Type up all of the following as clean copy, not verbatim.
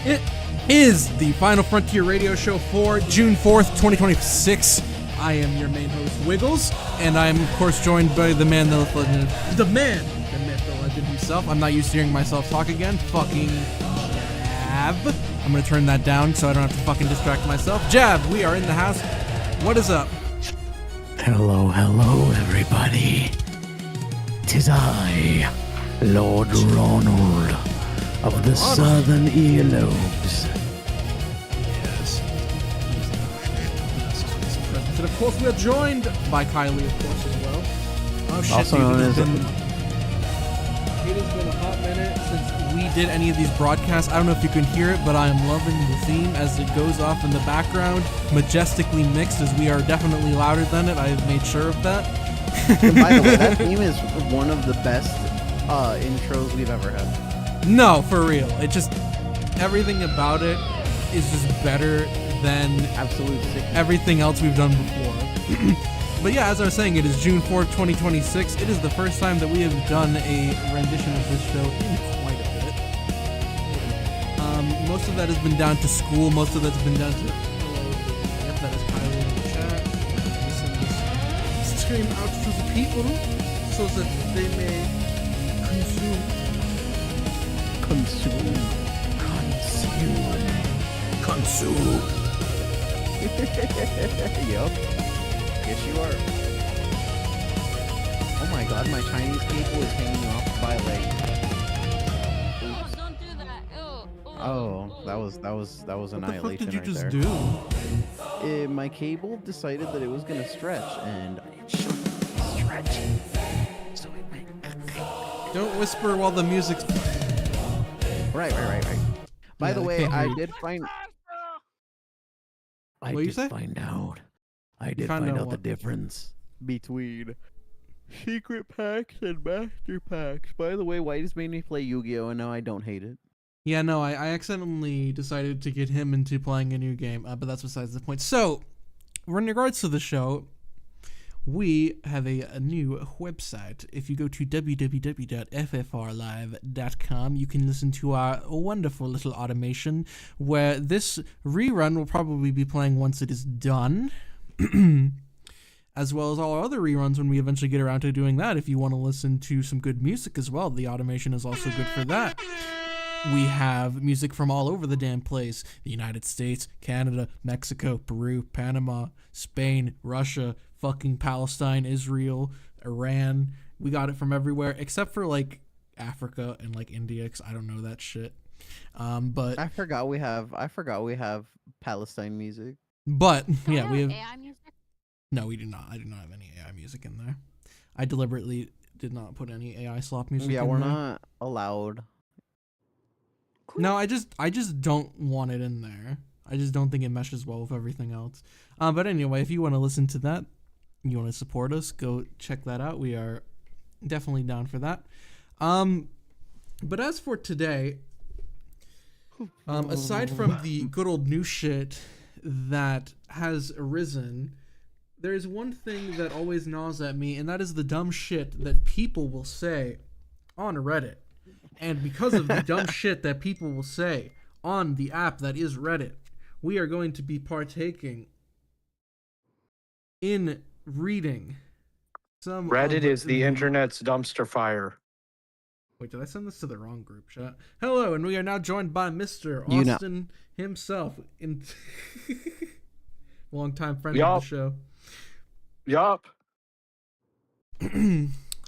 It is the Final Frontier radio show for June 4th, 2026. I am your main host, Wiggles, and I'm, of course, joined by the man, the legend, the myth, the legend himself. I'm not used to hearing myself talk again. Fucking Jab. I'm going to turn that down so I don't have to fucking distract myself. Jab, we are in the house. What is up? Hello, everybody. 'Tis I, Lord Ronald of the Southern Earlobes. Yes. And of course, we are joined by Kylie, of course, as well. Oh shit, Also dude, known it as has been a hot minute since we did any of these broadcasts. I don't know if you can hear it, but I am loving the theme as it goes off in the background, majestically mixed, as we are definitely louder than it. I have made sure of that. By the way, that theme is one of the best intros we've ever had. No, for real. It just, everything about it is just better than Absolute sick. everything else we've done before. But yeah, as I was saying, it is June 4th, 2026. It is the first time that we have done a rendition of this show in quite a bit. Most of that has been down to school. Most of that's been down to... Yep, that is Kylie in the chat. We send this stream out to the people so that they may consume. Yup. Yes, you are. Oh my god, my Chinese cable is hanging off by Oh, don't do that. Oh, that was annihilation. What the fuck did you right just there. do? My cable decided that it was gonna stretch, and it shouldn't be stretching. So it went. Don't whisper while the music's playing. Right. By Yeah, the I way, can't hear I you. did find. What'd you say? I did Find find out out the what? difference between secret packs and master packs. By the way, White has made me play Yu-Gi-Oh, and now I don't hate it. Yeah, no, I accidentally decided to get him into playing a new game, but that's besides the point. So, in regards to the show, we have a new website. If you go to www.ffrlive.com, you can listen to our wonderful little automation where this rerun will probably be playing once it is done, as well as all our other reruns when we eventually get around to doing that. If you want to listen to some good music as well, the automation is also good for that. We have music from all over the damn place. The United States, Canada, Mexico, Peru, Panama, Spain, Russia, fucking Palestine, Israel, Iran. We got it from everywhere except for like Africa and like India, because I don't know that shit. But I forgot we have Palestine music. yeah, we have. AI music? No, we do not. I do not have any AI music in there. I deliberately did not put any AI slop music Yeah, in we're there. not allowed. No, I just don't want it in there. I just don't think it meshes well with everything else. But anyway, if you want to listen to that, you want to support us, go check that out. We are definitely down for that. But as for today, aside from the good old new shit that has arisen, there is one thing that always gnaws at me, and that is the dumb shit that people will say on Reddit. And because of the dumb shit that people will say on the app that is Reddit, we are going to be partaking in reading some Reddit of is the internet's dumpster fire. Wait, did I send this to the wrong group chat? Hello, and we are now joined by Mr. You know- Austin himself, in longtime friend Yup. of the show. Yup.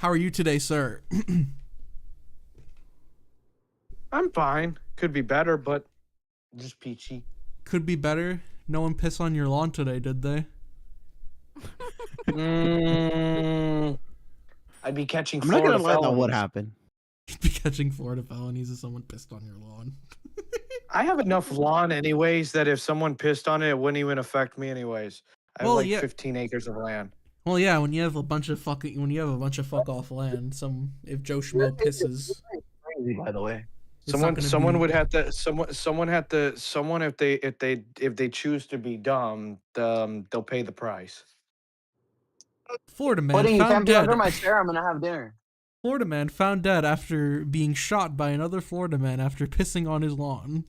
How are you today, sir? I'm fine. Could be better, but just peachy. Could be better. No one pissed on your lawn today, did they? I'd be catching I'm not Florida gonna lie about felonies. what happened. You'd be catching Florida felonies if someone pissed on your lawn. I have enough lawn anyways that if someone pissed on it, it wouldn't even affect me anyways. I have Well, like yeah. 15 acres of land. Well, yeah, when you have a bunch of fuck off land, if Joe Schmo pisses, Crazy, by the way. it's not gonna Someone be- would have to if they choose to be dumb, they'll pay the price. Florida man Pudding, you found can't be dead. under my chair. I'm gonna have dinner. Florida man found dead after being shot by another Florida man after pissing on his lawn.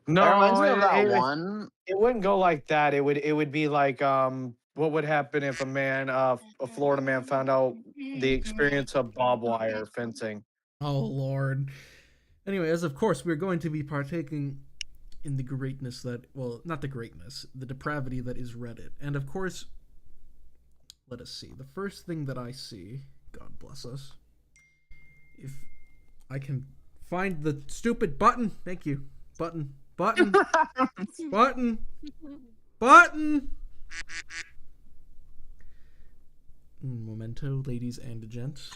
No, That reminds me of that it, one. it wouldn't go like that. It would be like what would happen if a Florida man found out the experience of barbed wire fencing? Oh Lord. Anyway, as of course we're going to be partaking in the greatness that, well, not the greatness, the depravity that is Reddit. And of course, let us see. The first thing that I see, God bless us, if I can find the stupid button. Thank you. Button. Button. Button. Button. Memento, ladies and gents.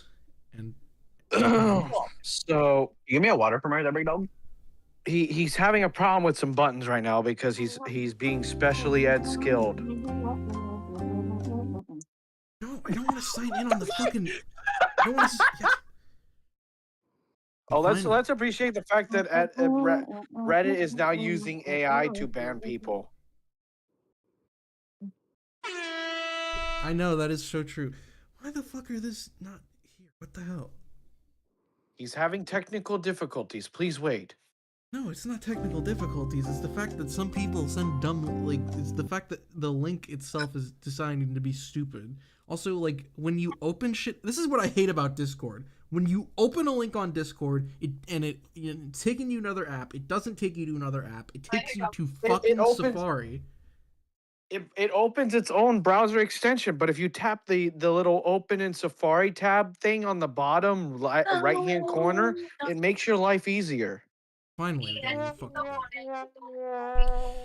And So You give me a water for my big dog? he's having a problem with some buttons right now because he's being specially ed skilled. no, I don't want to sign in on the fucking. I don't want to. Yeah. Oh, Fine. let's appreciate the fact that Reddit is now using AI to ban people. I know that is so true. Why the fuck are this not here? What the hell? He's having technical difficulties. Please wait. No, it's not technical difficulties. It's the fact that some people send dumb, like, it's the fact that the link itself is deciding to be stupid. Also, like, when you open shit, this is what I hate about Discord. When you open a link on Discord, it's taking you another app. It doesn't take you to another app. It takes you to fucking opens- Safari. It opens its own browser extension, but if you tap the little open in Safari tab thing on the bottom right hand corner, it makes your life easier. Finally, I'm getting fucked up.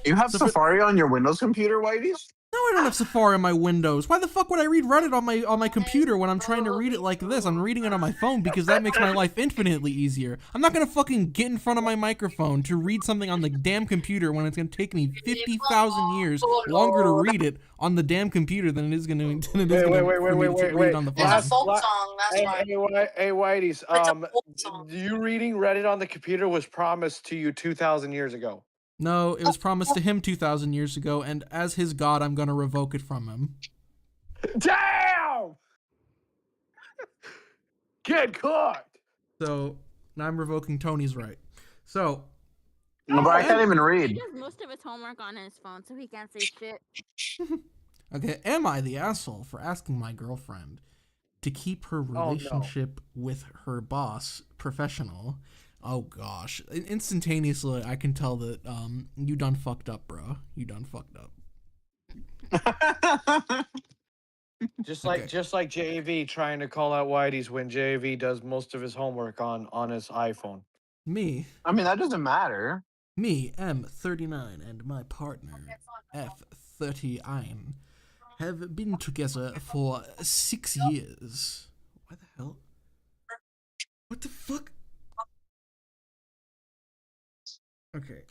You have So for- Safari on your Windows computer, Whitey? No, I don't have Safari on my Windows. Why the fuck would I read Reddit on my computer when I'm trying to read it like this? I'm reading it on my phone because that makes my life infinitely easier. I'm not gonna fucking get in front of my microphone to read something on the damn computer when it's gonna take me 50,000 years longer to read it on the damn computer than it is gonna Wait, read it on the phone. It's a folk song, that's why. Hey, Whiteys, It's a folk song. you reading Reddit on the computer was promised to you 2,000 years ago. No, it was promised to him 2,000 years ago, and as his god, I'm gonna revoke it from him. Damn! Get caught! So now I'm revoking Tony's right. So No, but I can't even He read. does most of his homework on his phone, so he can't say shit. okay, am I the asshole for asking my girlfriend to keep her no. relationship with her boss professional? Oh gosh, instantaneously I can tell that you done fucked up, bro. You done fucked up. Just Okay. like JV trying to call out Whitey's when JV does most of his homework on his iPhone. Me, I mean, that doesn't matter. M39 and my partner F39 have been together for 6 years. Why the hell? What the fuck? Okay.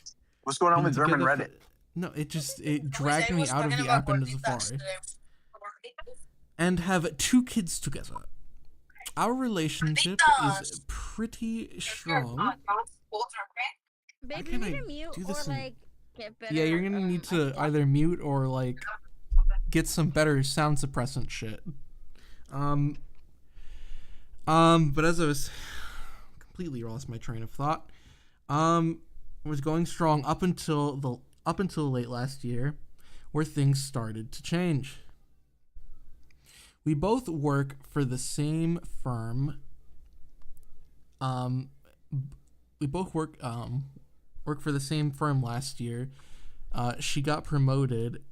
What's going on with Been German together Reddit? No, it dragged me out of the app into Safari. And have 2 kids together. Our relationship is pretty strong. Babe, you can need I to mute do or this in- like get better. Yeah, you're gonna need to either mute or like get some better sound suppressant shit. But as I was completely lost my train of thought. Was going strong up until late last year, where things started to change. We both work for the same firm. We both work for the same firm last year. She got promoted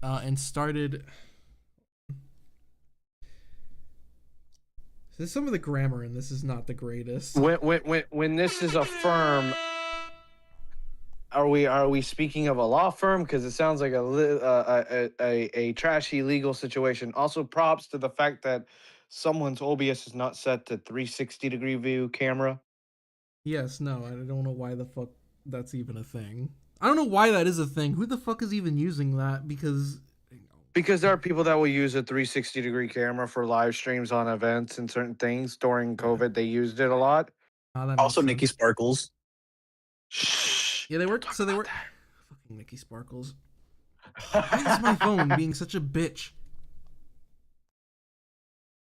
and started. Some of the grammar in this is not the greatest. When this is a firm, are we speaking of a law firm? Because it sounds like a trashy legal situation. Also, props to the fact that someone's OBS is not set to 360-degree view camera. Yes, no, I don't know why the fuck that's even a thing. I don't know why that is a thing. Who the fuck is even using that? Because there are people that will use a 360-degree camera for live streams on events and certain things. During COVID, they used it a lot. that makes Also, sense. Nikki Sparkles. Yeah, they work. So they work. Fucking Nikki Sparkles. Why is my phone being such a bitch?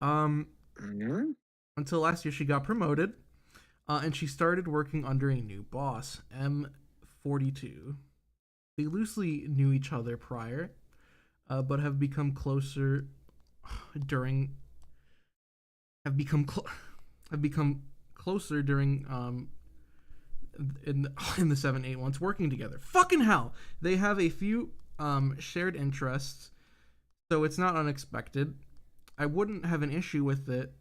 Until last year, she got promoted, and she started working under a new boss, 42. They loosely knew each other prior, but have become closer during have become closer during in the 7-8 months working together. Fucking hell, they have a few shared interests, so it's not unexpected. I wouldn't have an issue with it,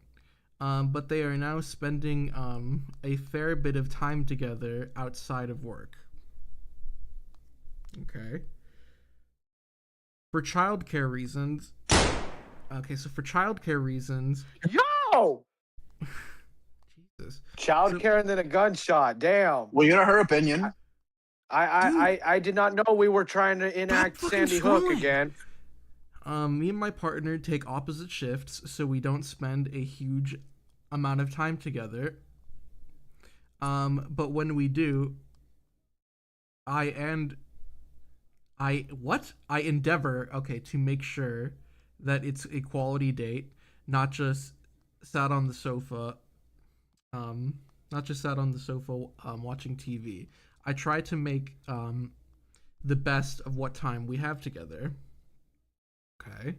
but they are now spending a fair bit of time together outside of work. Okay. For childcare reasons. Okay, so for childcare reasons. Yo! Jesus. Childcare and then a gunshot. Damn. Well, you know her opinion. I did not know we were trying to enact fucking Sandy Hook screwing. again. Me and my partner take opposite shifts, so we don't spend a huge amount of time together. But when we do, I endeavor, to make sure that it's a quality date, not just sat on the sofa, watching TV. I try to make the best of what time we have together. Okay.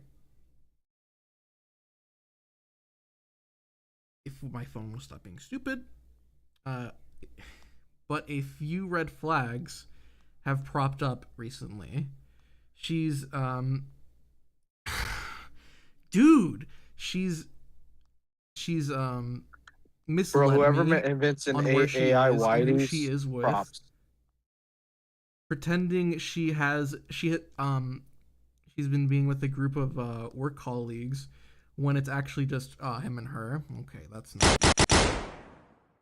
If my phone will stop being stupid. But a few red flags have propped up recently. She's dude, she's misled Bro, whoever me invents an on where she AI is and who she Whitey's, is with, props. pretending she's been being with a group of work colleagues when it's actually just him and her. Okay, that's not.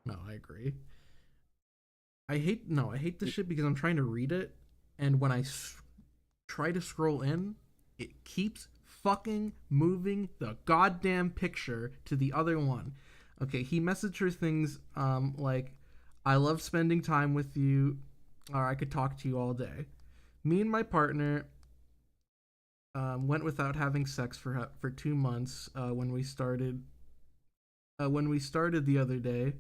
No, I agree. I hate this shit because I'm trying to read it, and when I try to scroll in, it keeps fucking moving the goddamn picture to the other one. Okay, he messaged her things like, "I love spending time with you," or "I could talk to you all day." Me and my partner went without having sex for 2 months when we started the other day.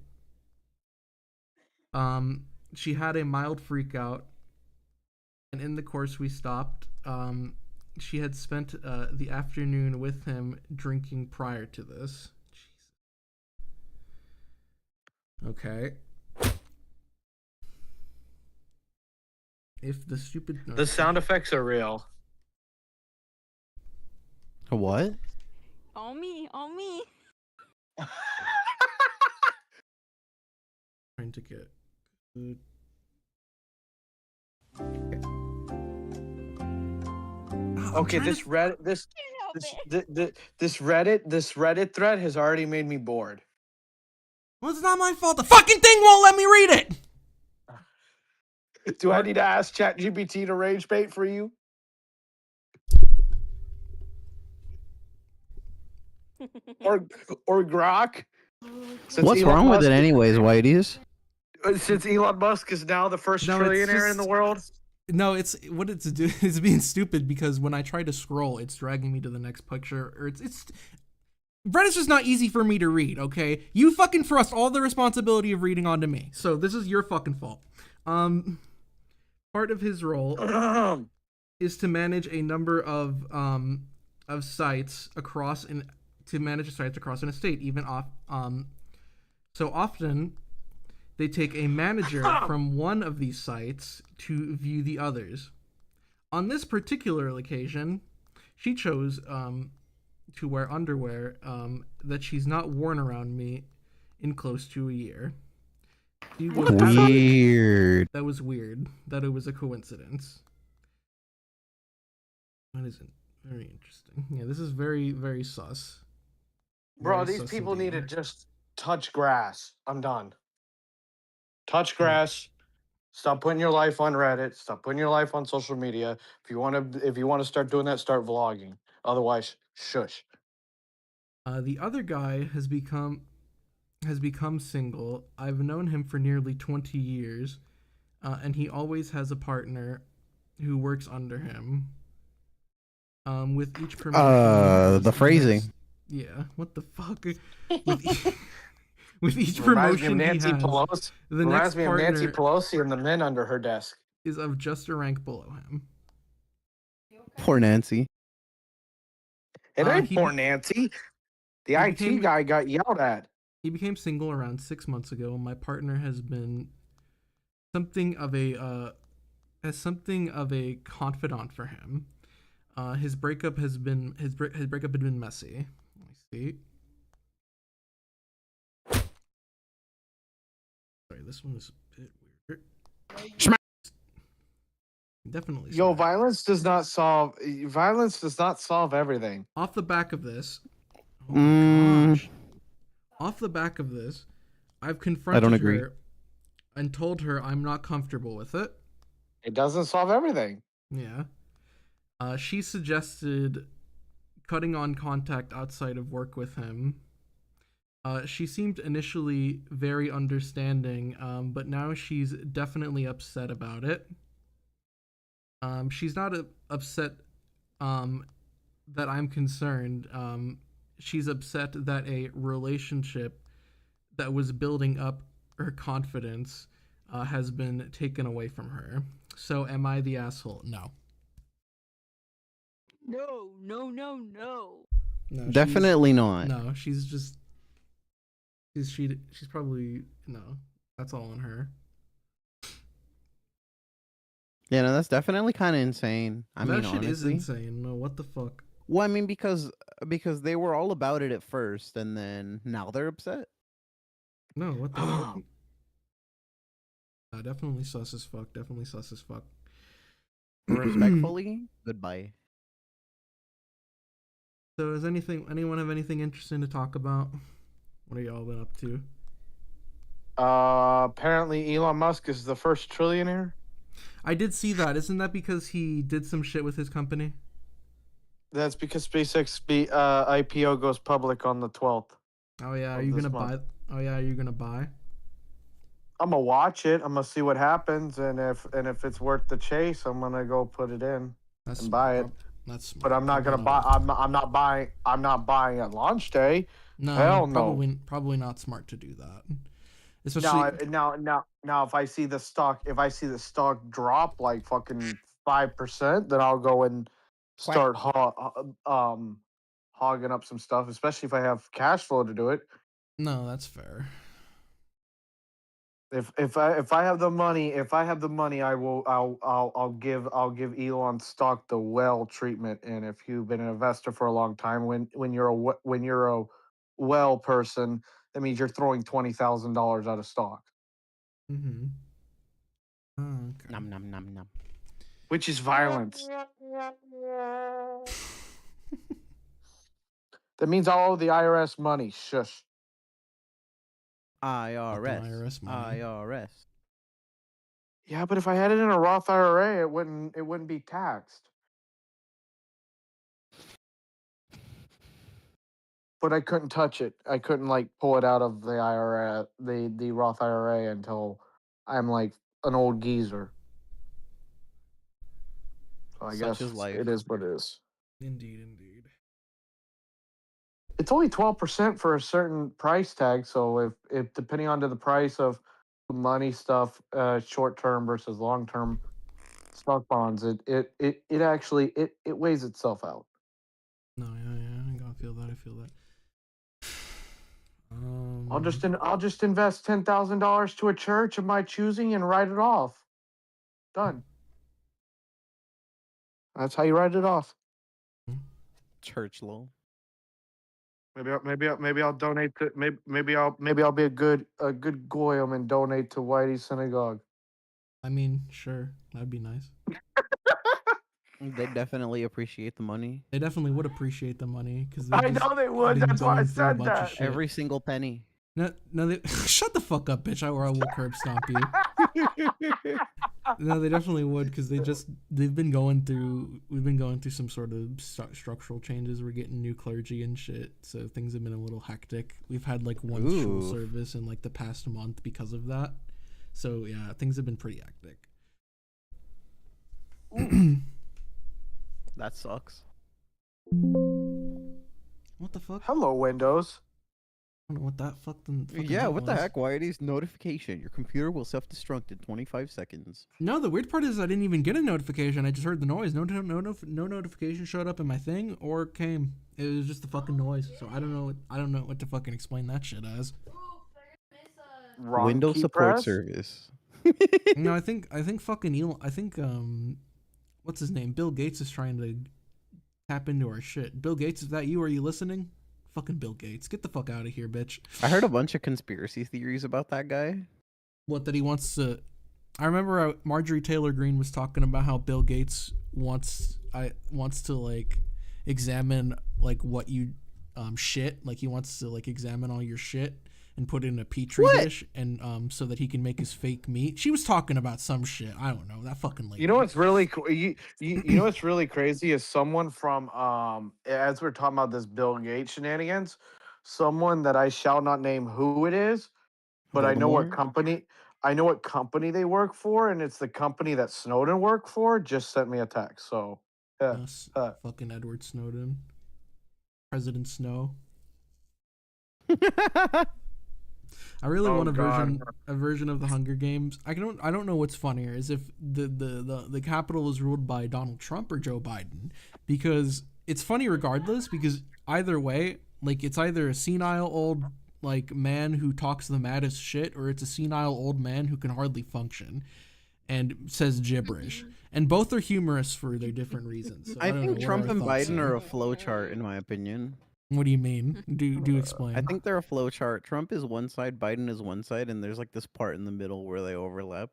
She had a mild freak out, and in the course we stopped. She had spent the afternoon with him drinking prior to this. Jesus. Okay. If the stupid... The sound effects are real. What? On me, on me. Trying to get good. Okay, this Reddit thread has already made me bored. Well, it's not my fault. The fucking thing won't let me read it. Do I need to ask ChatGPT to rage bait for you? or Grok? Since What's Elon wrong with Musk- it anyways, Whitey's? Since Elon Musk is now the first No, it's trillionaire in just- the world? No, it's it's being stupid because when I try to scroll, it's dragging me to the next picture, or it's Reddit's just not easy for me to read. Okay, you fucking thrust all the responsibility of reading onto me, so this is your fucking fault. Part of his role is to manage a number of sites across an estate, even off so often they take a manager from one of these sites to view the others. On this particular occasion, she chose to wear underwear that she's not worn around me in close to a year. She was Weird. That was weird. That it was a coincidence. That isn't very interesting. Yeah, this is very, very sus. Bro, Very these sus people need indeed. to just touch grass. I'm done. Touch grass. Stop putting your life on Reddit. Stop putting your life on social media. If you want to start doing that, start vlogging. Otherwise, shush. The other guy has become single. I've known him for nearly 20 years, and he always has a partner who works under him. With each promotion, he has, The phrasing. Yeah, what the fuck? With each Reminds me of promotion he Nancy has, Pelosi. the Reminds next me of Nancy partner. Pelosi and the men under her desk. is of just a rank below him. Poor Nancy. It Uh, ain't he poor be- Nancy. The he IT became- guy got yelled at. He became single around 6 months ago, and my partner has been something of a confidant for him. His breakup has been his breakup had been messy. Let me see. Sorry, this one is a bit weird. Definitely. Yo, sorry. violence does not solve everything. Off the back of this, oh Mm. my gosh. Off the back of this, I've confronted agree. her and told her I'm not comfortable with it. It doesn't solve everything. Yeah. She suggested cutting on contact outside of work with him. She seemed initially very understanding, but now she's definitely upset about it. She's not upset that I'm concerned. She's upset that a relationship that was building up her confidence has been taken away from her. So, am I the asshole? No. No, no, no, no. No, Definitely not. No, she's just she's probably no. That's all on her. Yeah, no, that's definitely kind of insane. I That mean, shit is honestly. insane. No, what the fuck? Well, I mean, because they were all about it at first, and then now they're upset. No, what the fuck? Definitely sus as fuck. Definitely sus as fuck. Respectfully, goodbye. So, is anyone have anything interesting to talk about? What are y'all been up to? Apparently Elon Musk is the first trillionaire. I did see that. Isn't that because he did some shit with his company? That's because SpaceX IPO goes public on the 12th. Oh yeah, are Of you this gonna buy? month. Oh yeah, are you gonna buy? I'm gonna watch it. I'm gonna see what happens, and if it's worth the chase, I'm gonna go put it in. That's And smart, buy it. prob- That's smart. But I'm not gonna Probably buy. not. I'm not buying. I'm not buying at launch day. No, Hell no. probably not smart to do that. Especially Now, if I see the stock, drop like fucking 5%, then I'll go and start hogging up some stuff. Especially if I have cash flow to do it. no, that's fair. If I have the money, I'll give Elon stock the well treatment. And if you've been an investor for a long time, when you're a well person, that means you're throwing $20,000 out of stock, Mm-hmm. Oh, okay. Nom nom nom nom. which is violence. That means I'll owe the IRS money. Shush. IRS. IRS money. IRS. Yeah, but if I had it in a Roth IRA, it wouldn't be taxed. But I couldn't touch it. I couldn't like pull it out of the IRA, the Roth IRA until I'm like an old geezer. So I Such guess is life. it is what it is. Indeed. It's only 12% for a certain price tag. So if depending on to the price of money stuff, short term versus long term stock bonds, it actually it weighs itself out. No, yeah, I gotta feel that. I feel that. I'll just invest $10,000 to a church of my choosing and write it off. Done. That's how you write it off. Church loan. Maybe I'll donate to maybe I'll be a good goyim and donate to Whitey's synagogue. I mean, sure, that'd be nice. They definitely appreciate the money. They definitely would appreciate the money because I know they would. That's why I said that. Every single penny. No, they shut the fuck up, bitch. Or I will curb stomp you. No, they definitely would because we've been going through some sort of structural changes. We're getting new clergy and shit, so things have been a little hectic. We've had like one shul Ooh. service in like the past month because of that. So yeah, things have been pretty hectic. That sucks. What the fuck? Hello, Windows. I don't know what that fucking Yeah, hit what the was. heck? Whitey's notification. Your computer will self-destruct in 25 seconds. No, the weird part is I didn't even get a notification. I just heard the noise. No notification showed up in my thing or came. It was just the fucking noise. So I don't know. I don't know what to fucking explain that shit as. Wrong Windows key support press? service. No, I think fucking Elon. I think what's his name? Bill Gates is trying to tap into our shit. Bill Gates, is that you? Are you listening? Fucking Bill Gates, get the fuck out of here, bitch. I heard a bunch of conspiracy theories about that guy. What, that he wants to? I remember Marjorie Taylor Greene was talking about how Bill Gates wants to like examine like what you shit, like he wants to like examine all your shit and put it in a petri dish and so that he can make his fake meat. She was talking about some shit. I don't know. That fucking lady. You know what's really you know what's really crazy is someone from as we're talking about this Bill Gates shenanigans, someone that I shall not name who it is, but I know what company they work for, and it's the company that Snowden worked for. Just sent me a text. So yeah, Yes, fucking Edward Snowden, President Snow. I really Oh, want God. a version of the Hunger Games. I don't know what's funnier is if the Capitol is ruled by Donald Trump or Joe Biden, because it's funny regardless, because either way, like it's either a senile old like man who talks the maddest shit, or it's a senile old man who can hardly function and says gibberish. And both are humorous for their different reasons. So I don't think know, what Trump our and thoughts Biden are. are a flowchart, in my opinion. What do you mean? Do explain. I think they're a flowchart. Trump is one side, Biden is one side, and there's like this part in the middle where they overlap.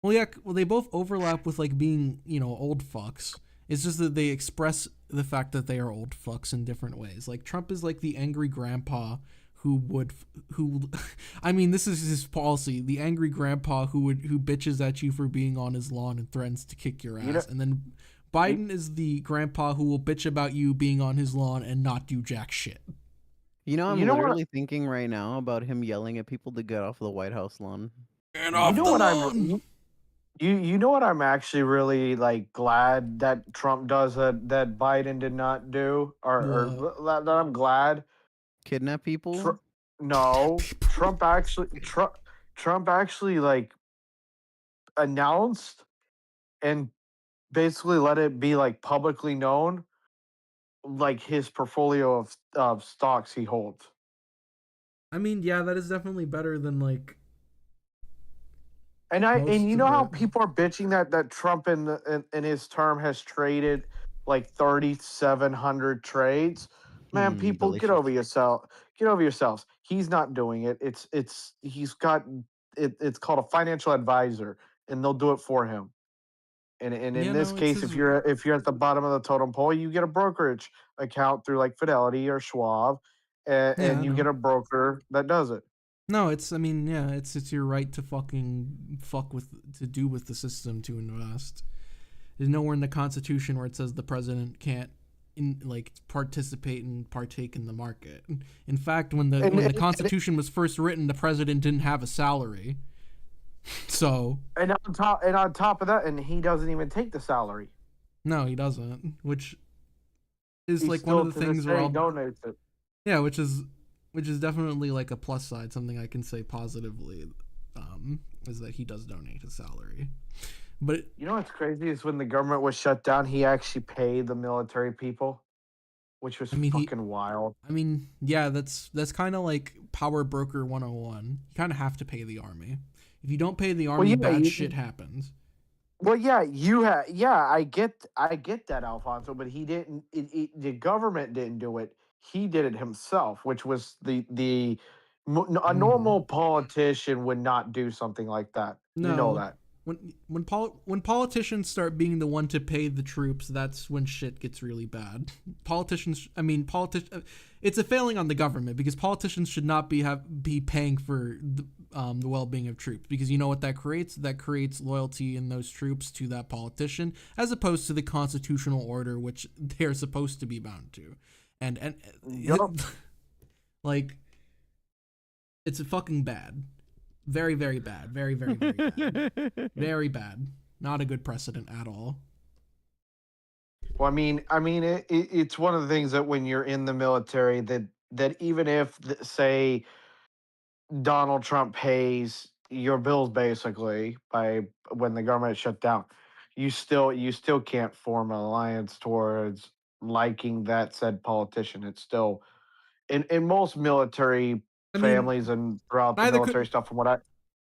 Well, yeah. Well, they both overlap with like being, old fucks. It's just that they express the fact that they are old fucks in different ways. Like Trump is like the angry grandpa I mean, this is his policy. The angry grandpa who bitches at you for being on his lawn and threatens to kick your ass. And then Biden is the grandpa who will bitch about you being on his lawn and not do jack shit. You know, I'm You know what- literally thinking right now about him yelling at people to get off the White House lawn. And off you know the what lawn. you know what I'm actually really like glad that Trump does that Biden did not do, or that I'm glad. Kidnap people? No, Trump actually like announced and basically let it be like publicly known, like his portfolio of stocks he holds. I mean, yeah, that is definitely better than like. And Most you of know how it. people are bitching that Trump in his term has traded like 3,700 trades. Man, people, delicious. get over yourself. Get over yourselves. He's not doing it. He's got it's called a financial advisor, and they'll do it for him. And in Yeah, this no, it's case, his- if you're at the bottom of the totem pole, you get a brokerage account through like Fidelity or Schwab, Yeah, and I you know. get a broker that does it. No, it's. I mean, yeah, it's your right to fucking do with the system to invest. There's nowhere in the Constitution where it says the president can't participate and partake in the market. In fact, when the Constitution was first written, the president didn't have a salary. So. And on top of that, and he doesn't even take the salary. No, he doesn't. Which is He like one of the still to things this where day I'll, donates it. yeah, which is definitely like a plus side, something I can say positively, is that he does donate his salary. But You know what's crazy is when the government was shut down, he actually paid the military people, which was I mean, fucking wild. I mean, yeah, that's kind of like power broker 101. You kind of have to pay the army. If you don't pay the army, yeah, bad shit happens. Well, yeah, I get that, Alfonso, but he didn't. The government didn't do it. He did it himself, which was a normal politician would not do something like that. No. You know that. When politicians start being the one to pay the troops, that's when shit gets really bad. It's a failing on the government, because politicians should not be paying for the well-being of troops, because you know what that creates? That creates loyalty in those troops to that politician, as opposed to the constitutional order, which they're supposed to be bound to. And Yep. like, it's fucking bad. Very, very bad. Very, very, very bad. Very bad. Not a good precedent at all. Well, I mean, it's one of the things that when you're in the military, that that even if, say, Donald Trump pays your bills basically by when the government shut down, you still can't form an alliance towards liking that said politician. It's still in most military I mean, families and throughout the neither military could. stuff. From what I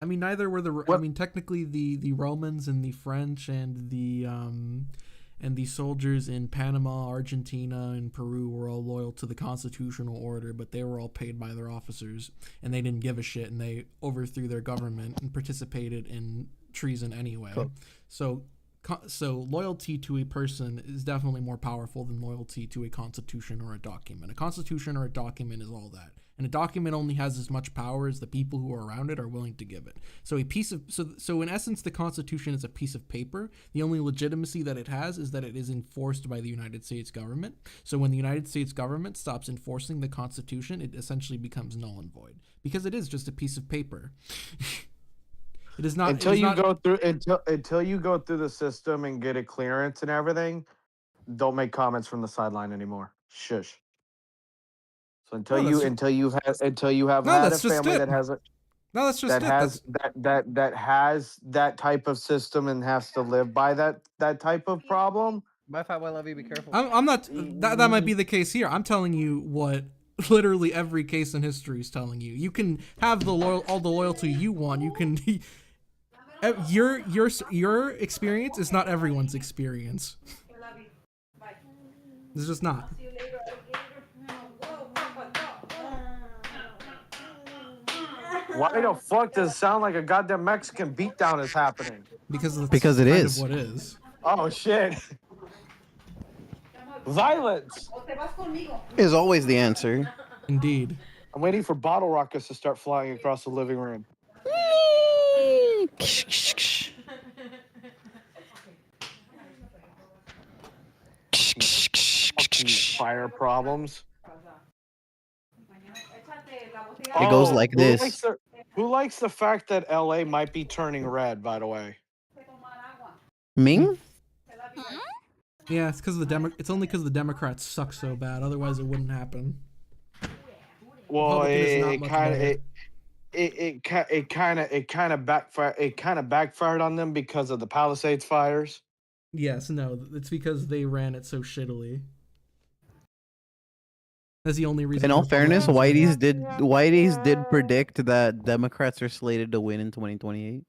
I mean, neither were the. I what mean, technically, the Romans and the French and the soldiers in Panama, Argentina, and Peru were all loyal to the constitutional order, but they were all paid by their officers, and they didn't give a shit, and they overthrew their government and participated in treason anyway. Cool. So loyalty to a person is definitely more powerful than loyalty to a constitution or a document. A constitution or a document is all that. And a document only has as much power as the people who are around it are willing to give it. So so in essence, the Constitution is a piece of paper. The only legitimacy that it has is that it is enforced by the United States government. So when the United States government stops enforcing the Constitution, it essentially becomes null and void because it is just a piece of paper. It is not until you go through until you go through the system and get a clearance and everything. Don't make comments from the sideline anymore. Shush. So No, until you have No, had a that's just family it. that has a No, that's just that it. has that has that type of system and has to live by that type of problem. My five, I love you. Be careful. I'm not. That might be the case here. I'm telling you what literally every case in history is telling you. You can have all the loyalty you want. You can. Your experience is not everyone's experience. It's just not. Why the fuck does it sound like a goddamn Mexican beatdown is happening? Because it Because is what is. Oh shit! Violence. Is always the answer. Indeed. I'm waiting for bottle rockets to start flying across the living room. Fucking fire problems. It goes like who this. Who likes the fact that LA might be turning red, by the way? Ming? Yeah, it's because It's only because the Democrats suck so bad. Otherwise, it wouldn't happen. Well, Republican is not it much kind better. of it kind of backfired on them because of the Palisades fires. Yes, no, it's because they ran it so shittily. That's the only reason. In all fairness, Republicans Whitey's did predict that Democrats are slated to win in 2028.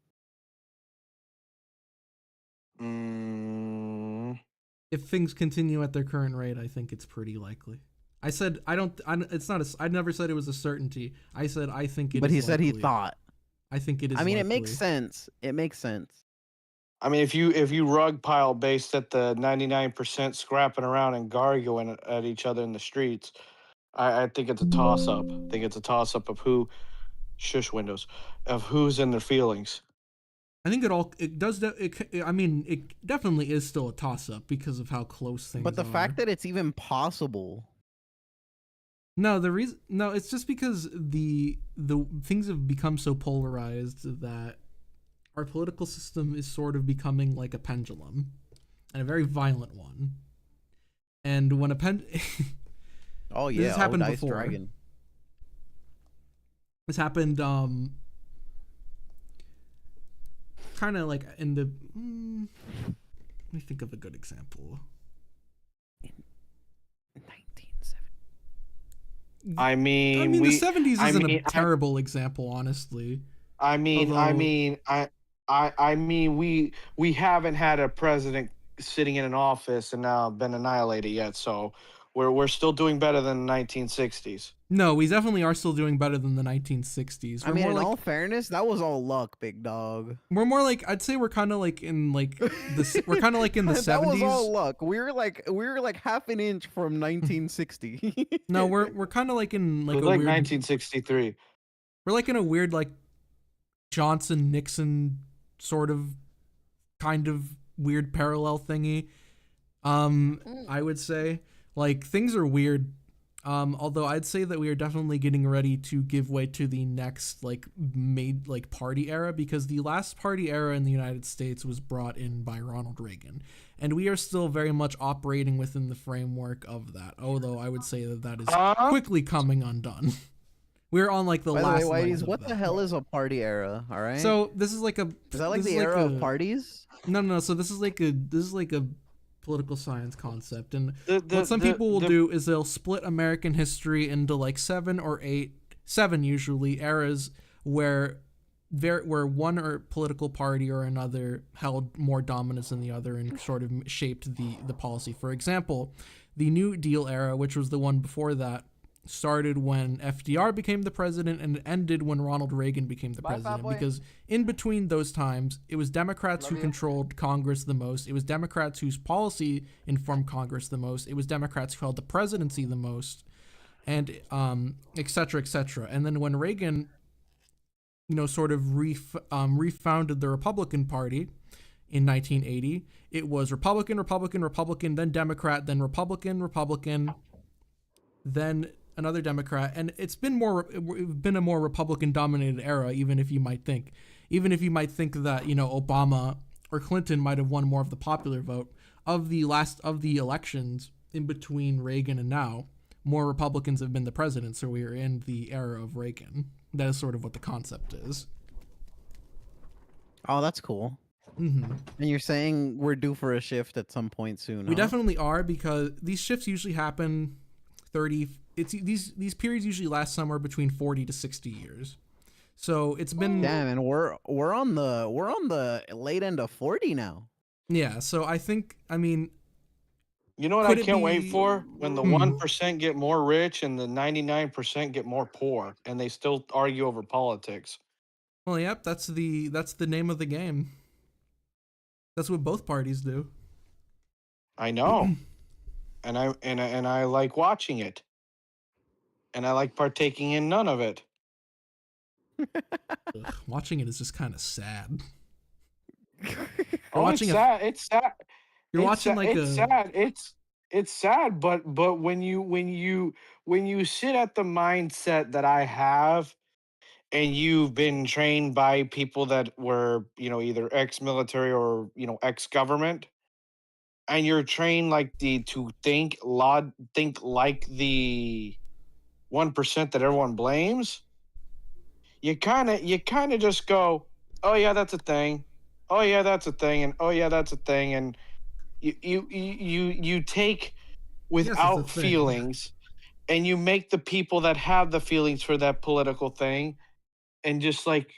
if things continue at their current rate, I think it's pretty likely. I said it's not a. I never said it was a certainty. I said I think it. But is he said he likely. thought. I think it is. I mean, likely. it makes sense. It makes sense. I mean, if you rug pile based at the 99% scrapping around and gargling at each other in the streets, I think it's a toss up. I think it's a toss up of who, shush windows, of who's in their feelings. I think it does. I mean, it definitely is still a toss up because of how close things. But the are. fact that it's even possible. No, it's just because the things have become so polarized that our political system is sort of becoming like a pendulum, and a very violent one. And when Oh yeah, this has happened Dice before. Dragon. This happened kind of like in the let me think of a good example. I mean, the 70s isn't a terrible example, honestly. I mean, we haven't had a president sitting in an office and now been annihilated yet, so we're still doing better than the 1960s. No, we definitely are still doing better than the 1960s. I mean, in all fairness, that was all luck, big dog. We're more like, I'd say we're kind of like in like we're kind of like in the 70s. That was all luck. We were like half an inch from 1960. No, we're kind of like in like It was a like weird 1963. We're like in a weird like Johnson Nixon sort of kind of weird parallel thingy. I would say like things are weird. Although I'd say that we are definitely getting ready to give way to the next party era, because the last party era in the United States was brought in by Ronald Reagan, and we are still very much operating within the framework of that. Although I would say that is quickly coming undone. We're on like the By last. the way, legs Whitey's, of what that. the hell is a party era? All right. So this is like a. Is that like this the is era a- of parties? No. So this is like a political science concept, and The- what some the- people will the- do is they'll split American history into like seven usually eras where one or political party or another held more dominance than the other and sort of shaped the policy. For example, the New Deal era, which was the one before that, started when FDR became the president and ended when Ronald Reagan became the president. Because in between those times, it was Democrats who controlled Congress the most. It was Democrats whose policy informed Congress the most. It was Democrats who held the presidency the most, and et cetera, et cetera. And then when Reagan, sort of refounded the Republican Party in 1980, it was Republican, Republican, Republican, then Democrat, then Republican, Republican, then another Democrat, and it's been a more Republican-dominated era. Even if you might think that Obama or Clinton might have won more of the popular vote of the elections in between Reagan and now, more Republicans have been the president. So we are in the era of Reagan. That is sort of what the concept is. Oh, that's cool. Mm-hmm. And you're saying we're due for a shift at some point soon? We huh? definitely are, because these shifts usually happen these periods usually last somewhere between 40 to 60 years. So it's been Damn, and we're on the late end of 40 now. yeah. So I mean, You know what Could I it can't be- wait for? When the Hmm. 1% get more rich and the 99% get more poor, and they still argue over politics. well, yep, that's the name of the game. That's what both parties do. I know, and I like watching it, and I like partaking in none of it. Ugh, watching it is just kind of sad. Oh, watching it's a- sad. It's sad. You're It's watching sa- like it's sad. It's sad, but when you sit at the mindset that I have, and you've been trained by people that were either ex-military or ex-government, and you're trained to think like the 1% that everyone blames, you kind of just go, oh yeah, that's a thing, oh yeah, that's a thing, and oh yeah, that's a thing, and you take without thing. feelings, and you make the people that have the feelings for that political thing, and just like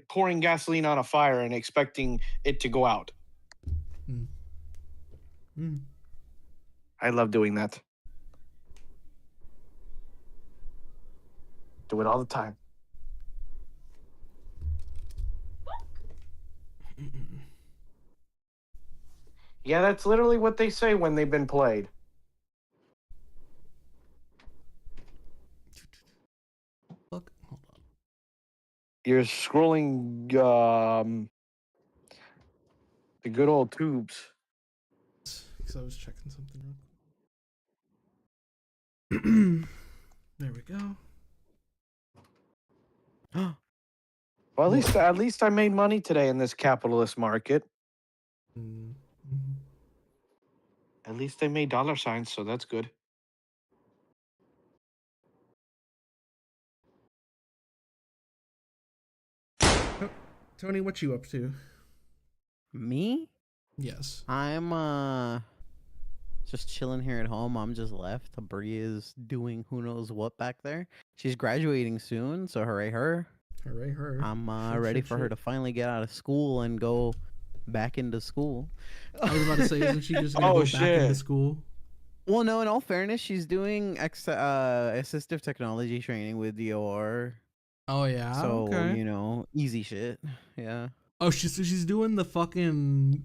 pouring gasoline on a fire and expecting it to go out. Mm. I love doing that. Do it all the time. Yeah, that's literally what they say when they've been played. Look, hold on. You're scrolling the good old tubes. Because I was checking something real quick. There we go. Well, at least I made money today in this capitalist market. Mm-hmm. At least I made dollar signs, so that's good. Tony, what you up to? Me? Yes. I'm just chilling here at home. I'm just left. Brie is doing who knows what back there. She's graduating soon, so hooray her. Hooray her. I'm Shit, ready shit, for her shit. to finally get out of school and go back into school. I was about to say, isn't she just gonna Oh, go back into shit. school? Well, no, in all fairness, she's doing assistive technology training with DOR. Oh yeah. So, okay. easy shit. Yeah. Oh, she's doing the fucking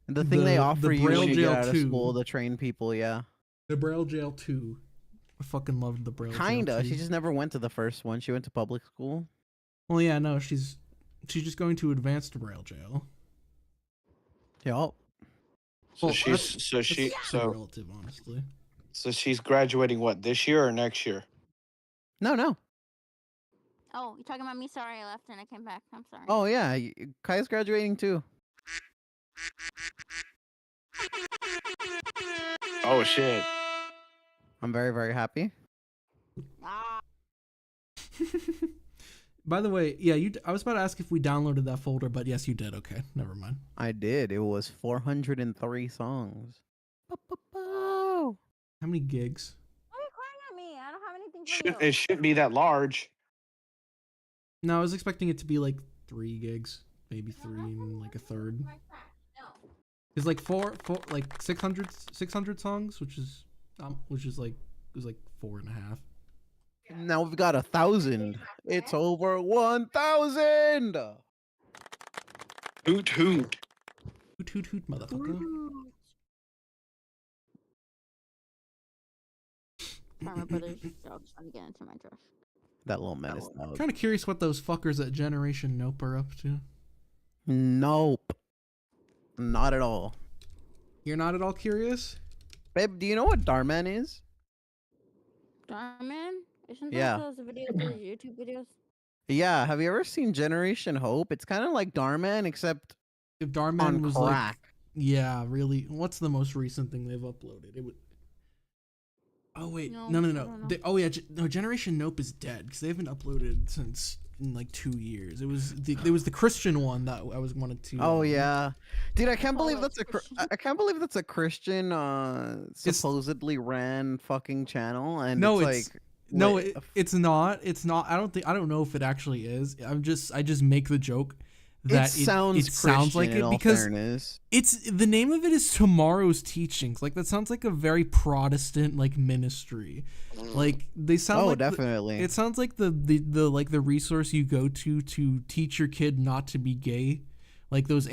The thing they The- offer the you when Braille you jail get out of too. school to train people, yeah. the Braille Jail 2. I fucking loved the Braille Jail Kinda. 2. She just never went to the first one. She went to public school. Well, yeah, no, she's just going to advanced Braille Jail. Yup. So Well, she's That's pretty so relative, honestly. So she's graduating what, this year or next year? No. Oh, you're talking about me? Sorry, I left and I came back. I'm sorry. Oh yeah, Kai's graduating too. Oh shit. I'm very, very happy. Ah, By the way, yeah, I was about to ask if we downloaded that folder, but yes, you did. Okay, never mind. I did. It was 403 songs. Bow. How many gigs? why are you crying at me? I don't have anything for It you. shouldn't be that large. No, I was expecting it to be like 3 gigs, maybe 3 and like a third. It's like like 600 songs, which is like it was like 4.5. Now we've got 1,000. It's over 1,000. Hoot hoot. Hoot hoot hoot, motherfucker. Farmer Brothers dog's trying to get into my dress. That little menace dog. Kind of curious what those fuckers at Generation Nope are up to. Nope. Not at all. You're not at all curious? Babe, do you know what Darman is? Darman? Isn't Yeah. that those videos, those YouTube videos? Yeah, have you ever seen Generation Hope? It's kind of like Darman, except If Darman on was crack. like, yeah, really. What's the most recent thing they've uploaded? It would. Oh wait, No, no. I don't know. Oh yeah, no. Generation Nope is dead because they haven't uploaded since in like 2 years. It was the Christian one that I was wanted to. Oh yeah, dude, I can't Oh, believe it's that's a Christian. I can't believe that's a Christian supposedly ran fucking channel, and No, it's it's like no, wait, it's not. It's not. I don't know if it actually is. I just make the joke that it sounds it sounds like Christian, in it all because fairness. it's the name of it is Tomorrow's Teachings. Like that sounds like a very Protestant like ministry. Like they sound Oh, like definitely. it sounds like the like the resource you go to teach your kid not to be gay. Like those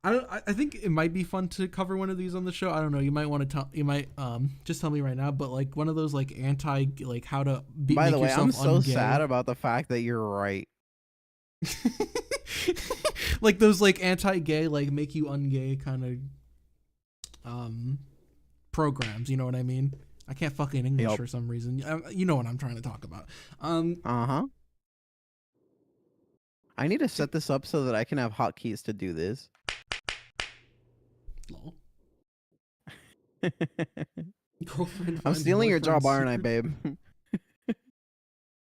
I think it might be fun to cover one of these on the show. I don't know. You might want to tell. You might just tell me right now. But like one of those like anti like how to be. By make the way, I'm yourself so ungay. sad about the fact that you're right. Like those like anti-gay like make you ungay kind of programs. You know what I mean? I can't fucking English Yup. for some reason. You know what I'm trying to talk about. Uh-huh. I need to set this up so that I can have hotkeys to do this. Lol. Girlfriend I'm finds stealing your job, boyfriend's aren't I, secret- babe?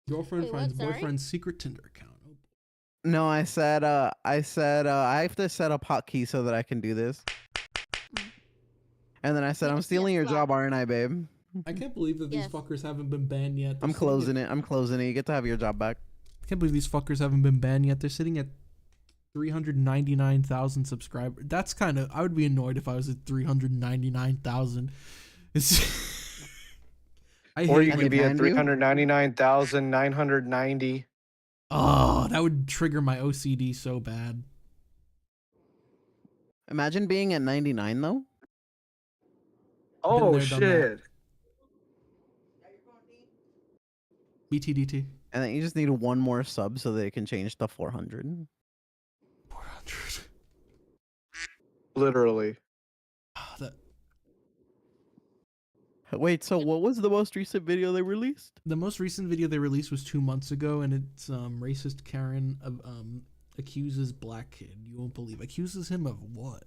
Girlfriend Wait, what? finds Sorry? boyfriend's secret Tinder account. Oh, No, I said I have to set up hotkeys so that I can do this. And then I said, Yes, I'm stealing yes, your job, Bob. aren't I, babe? I can't believe that these Yes. fuckers haven't been banned yet. I'm closing it. I'm closing it. You get to have your job back. I can't believe these fuckers haven't been banned yet. They're sitting at 399,000 subscribers. That's kind of. I would be annoyed if I was at 399,000. It's. I Or hate you And when- could be at banned you? 399,990. Oh, that would trigger my OCD so bad. Imagine being at 99 though. Oh there, done that. shit. BTDT. And then you just need one more sub so they can change to 400. 400. Literally. Ah, that, Wait, so what was the most recent video they released? the most recent video they released was 2 months ago, and it's racist Karen accuses black kid. You won't believe. Accuses him of what?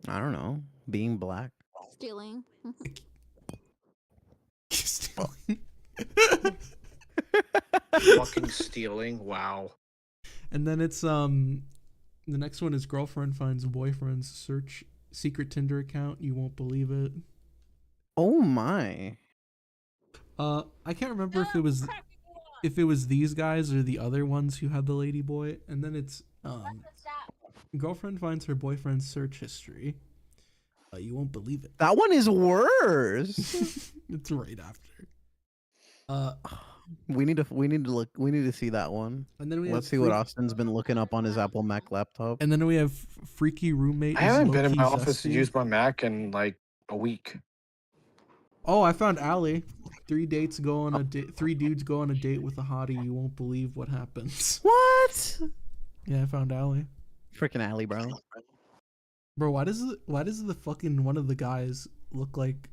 I don't know. Being black. Stealing. Fucking stealing. Wow. And then it's the next one is girlfriend finds boyfriend's search secret Tinder account. You won't believe it. Oh my. I can't remember if it was these guys or the other ones who had the lady boy. And then it's girlfriend finds her boyfriend's search history. You won't believe it. That one is worse. It's right after. we need to see that one. And then we Let's have see what Austin's been looking up on his Apple Mac laptop. And then we have freaky roommate. I is haven't been in my low-key office to zesty. use my Mac in like a week. Oh, I found Allie. 3 dates go on a date. 3 dudes go on a date with a hottie. You won't believe what happens. What? Yeah, I found Allie. Freaking Alley, bro. Bro, why does the fucking one of the guys look like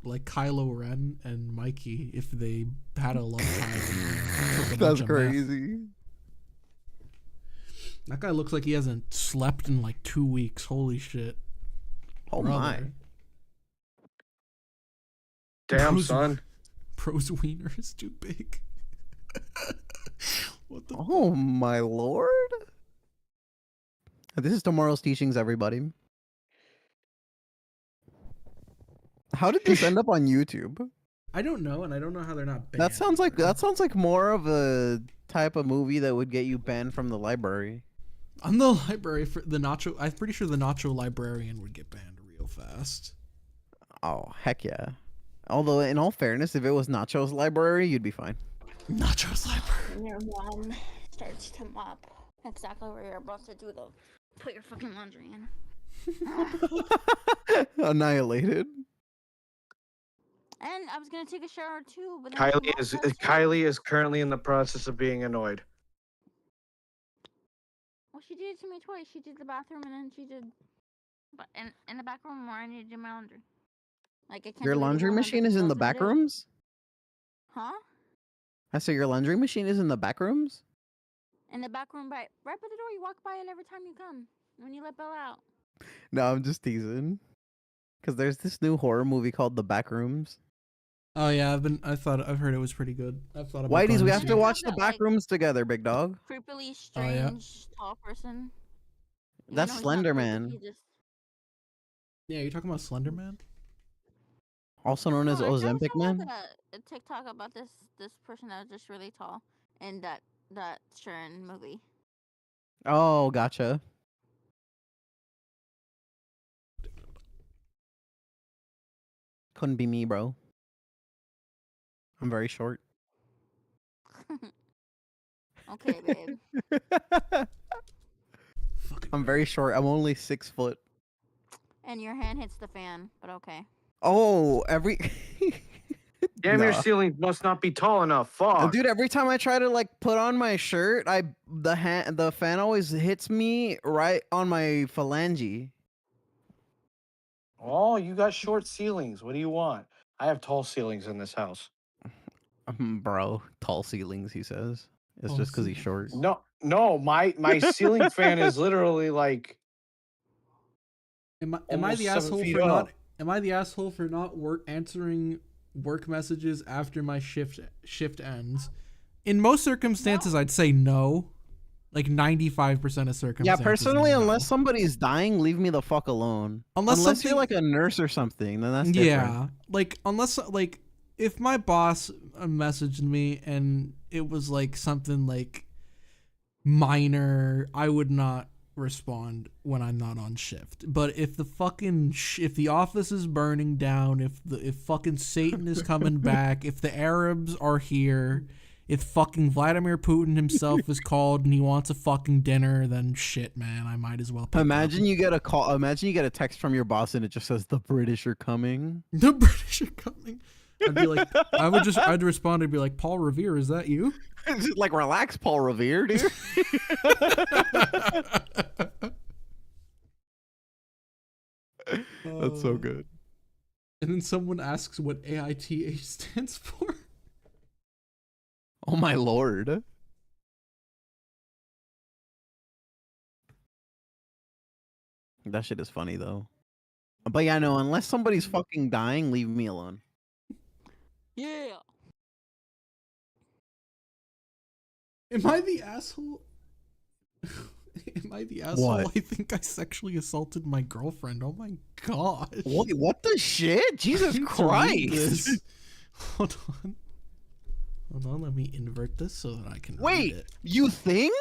Kylo Ren and Mikey if they had a love child. That's crazy. That guy looks like he hasn't slept in like 2 weeks. Holy shit. Oh my. Brother. Damn, Bro's- son. Bro's wiener is too big. What the? Oh my lord. This is tomorrow's teachings, everybody. How did this end up on YouTube? I don't know, and I don't know how they're not banned. That sounds like more of a type of movie that would get you banned from the library. On the library for the Nacho. I'm pretty sure the Nacho Librarian would get banned real fast. Oh heck yeah. Although in all fairness, if it was Nacho's library, you'd be fine. Nacho's library. When your mom starts to mop exactly where you're about to do the put your fucking laundry in. Annihilated. And I was gonna take a shower too, but then Kylie is currently in the process of being annoyed. Well, she did it to me twice. She did the bathroom and then she did, but in the back room where I need to do my laundry. Like I can't. Your do it laundry anymore machine because is in it the goes back there. rooms? Huh? I say your laundry machine is in the back rooms? In the back room, right by the door. You walk by it every time you come. When you let Bella out. No, I'm just teasing. Because there's this new horror movie called The Back Rooms. Oh yeah, I've heard it was pretty good. I've thought about. Whitey's, going we to have see to it. watch That, The Back like- Rooms together, big dog. Creepily Oh, yeah? strange tall person. Even That's though he's not Slender creepy, Man. he just- Yeah, you're talking about Slender Man. Also known as No, I Ozempic saw Man. a TikTok about this person that was just really tall in that Sharon movie. Oh, gotcha. Couldn't be me, bro. I'm very short. Okay, babe. Fucking. I'm very short. I'm only 6 foot. And your hand hits the fan, but okay. Oh, every Damn, your Nah. ceiling must not be tall enough. Fuck. Dude, every time I try to like put on my shirt, the fan always hits me right on my phalange. Oh, you got short ceilings. What do you want? I have tall ceilings in this house. Bro, tall ceilings, he says. It's Tall just because he's ceilings. short. No, my ceiling fan is literally like Am I almost the 7 asshole feet for not? up. Am I the asshole for not answering work messages after my shift ends? In most circumstances, I'd say no. Like 95% of circumstances. Yeah, personally, no. unless somebody's dying, leave me the fuck alone. Unless you're something- like a nurse or something, then that's different. Yeah, like unless like if my boss messaged me and it was like something like minor, I would not respond when I'm not on shift. But if the fucking if the office is burning down, if fucking Satan is coming back, if the Arabs are here, if fucking Vladimir Putin himself is called and he wants a fucking dinner, then shit, man, I might as well pick Imagine up. you get a call. Imagine you get a text from your boss and it just says the British are coming. The British are coming. I'd be like, I'd respond and be like, Paul Revere, is that you? Like, relax, Paul Revere, dude. That's so good. And then someone asks what AITA stands for. Oh my lord. That shit is funny though. But yeah, no, unless somebody's fucking dying, leave me alone. Yeah. Am I the asshole? Am I the asshole? What? I think I sexually assaulted my girlfriend. Oh my gosh. What the shit? Jesus I need to read Christ. this. Hold on. Hold on, let me invert this so that I can read Wait, it. you think?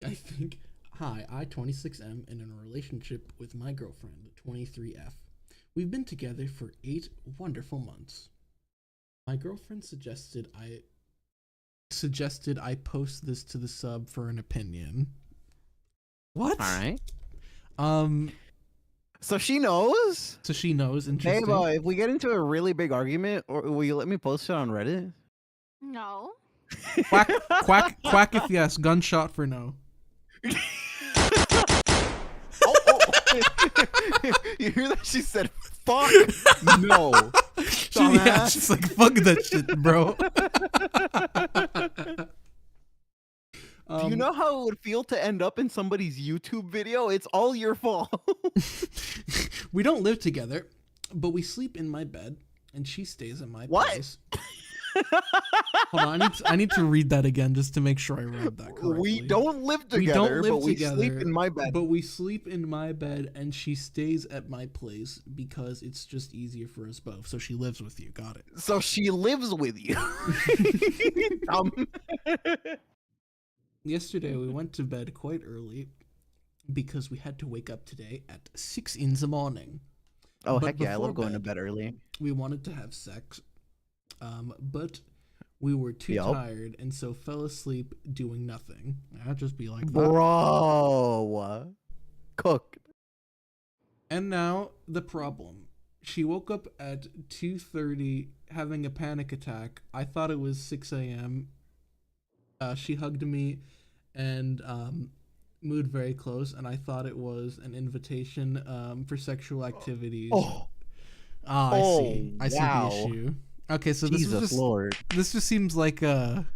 I think, hi, I, 26M, am in a relationship with my girlfriend, 23F. We've been together for 8 wonderful months. My girlfriend suggested I post this to the sub for an opinion. What? Alright. Um, So she knows? so she knows. Hey, Interesting. if we get into a really big argument, or will you let me post it on Reddit? No. Quack, quack if yes. Gunshot for no. You hear that? She said fuck no. Yeah, she's like, fuck that shit, bro. Do you know how it would feel to end up in somebody's YouTube video? It's all your fault. We don't live together, but we sleep in my bed, and she stays in my What? place. Hold on, I need to read that again just to make sure I read that correctly. We don't live together, We don't live but we together, sleep in my bed. But we sleep in my bed, and she stays at my place because it's just easier for us both. So she lives with you. Got it. So she lives with you. Yesterday we went to bed quite early because we had to wake up today at 6 in the morning. Oh, But heck yeah, I before love going to bed, bed early. We wanted to have sex, but we were too Yup. tired and so fell asleep doing nothing. I'd just be like that. Bro. Cook. And now the problem. She woke up at 2:30 having a panic attack. I thought it was 6 a.m. She hugged me and moved very close, and I thought it was an invitation for sexual activities. Oh, I see. I see wow. the issue. Okay, so this Jesus was just Lord. this just seems like okay.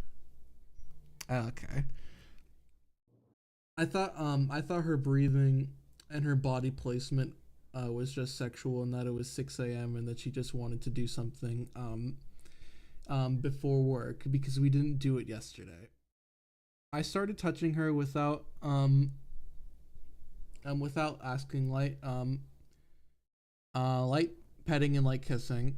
I thought her breathing and her body placement was just sexual, and that it was 6 a.m. and that she just wanted to do something before work because we didn't do it yesterday. I started touching her without asking, light petting and light kissing.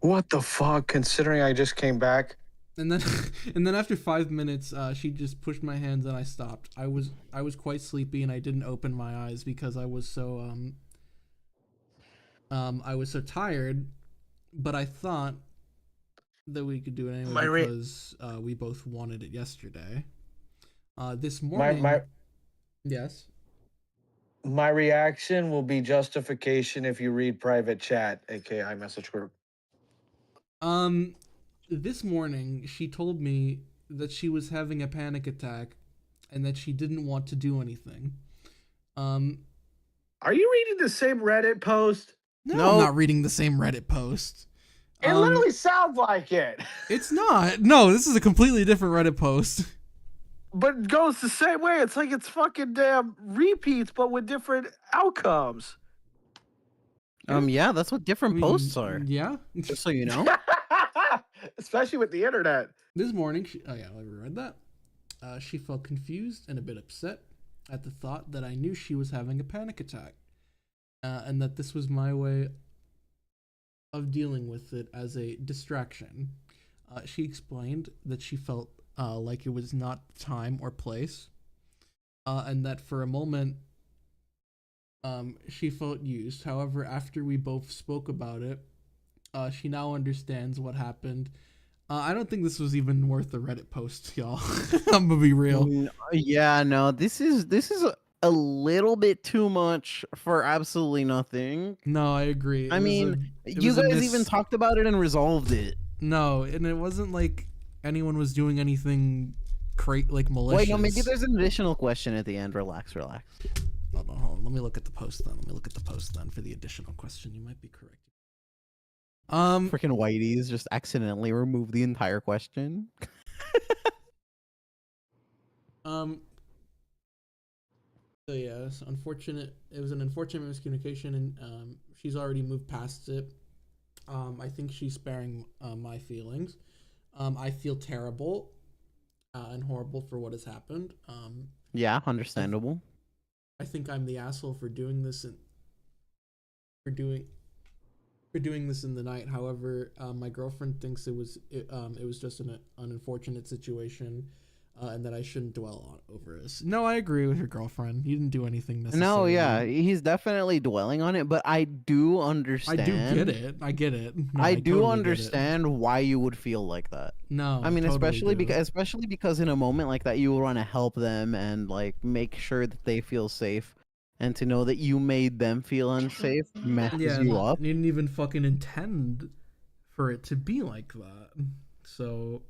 What the fuck? Considering I just came back. And then after 5 minutes, she just pushed my hands and I stopped. I was quite sleepy and I didn't open my eyes because I was so tired. But I thought that we could do it anyway because we both wanted it yesterday. This morning. Yes. My reaction will be justification if you read private chat, aka iMessage group. This morning she told me that she was having a panic attack and that she didn't want to do anything. Are you reading the same Reddit post? No, I'm not reading the same Reddit post. It literally sounds like it. It's not. No, this is a completely different Reddit post. But it goes the same way. It's like it's fucking damn repeats, but with different outcomes. Yeah, that's what different posts are. Yeah. Just so you know. Especially with the internet. This morning, I read that. She felt confused and a bit upset at the thought that I knew she was having a panic attack, and that this was my way of dealing with it as a distraction. She explained that she felt like it was not time or place, and that for a moment she felt used. However, after we both spoke about it, she now understands what happened. I don't think this was even worth the Reddit post, y'all. I'm gonna be real. Yeah, no, this is a little bit too much for absolutely nothing. No, I agree. I mean, you guys even talked about it and resolved it. No, and it wasn't like anyone was doing anything like malicious. Wait, no, maybe there's an additional question at the end. Relax. Hold on. Let me look at the post then. For the additional question, you might be correct. Freaking Whitey's just accidentally removed the entire question. So yeah, it's unfortunate. It was an unfortunate miscommunication, and she's already moved past it. I think she's sparing my feelings. I feel terrible and horrible for what has happened. Yeah, understandable. I think I'm the asshole for doing this and for doing this in the night. However, my girlfriend thinks it was just an unfortunate situation, and that I shouldn't dwell over this. No, I agree with your girlfriend. You didn't do anything necessarily. No, yeah, he's definitely dwelling on it, but I do understand. I do get it. I get it. No, I do totally understand why you would feel like that. No, I mean, totally especially because in a moment like that, you want to help them and like make sure that they feel safe, and to know that you made them feel unsafe messes you up. You didn't even fucking intend for it to be like that. So.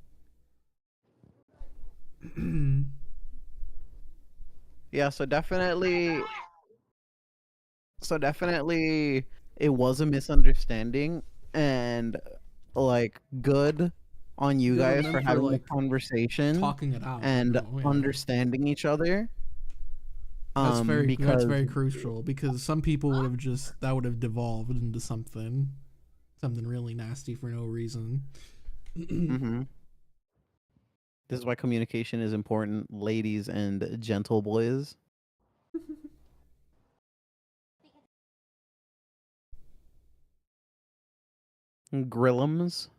Yeah, so definitely it was a misunderstanding, and like good on you Good on guys them for for, having a like, conversation Talking it out. and Yeah. understanding each other. That's Because very crucial because some people would have that would have devolved into something really nasty for no reason. hmm this is why communication is important, ladies and gentle boys. Grillums.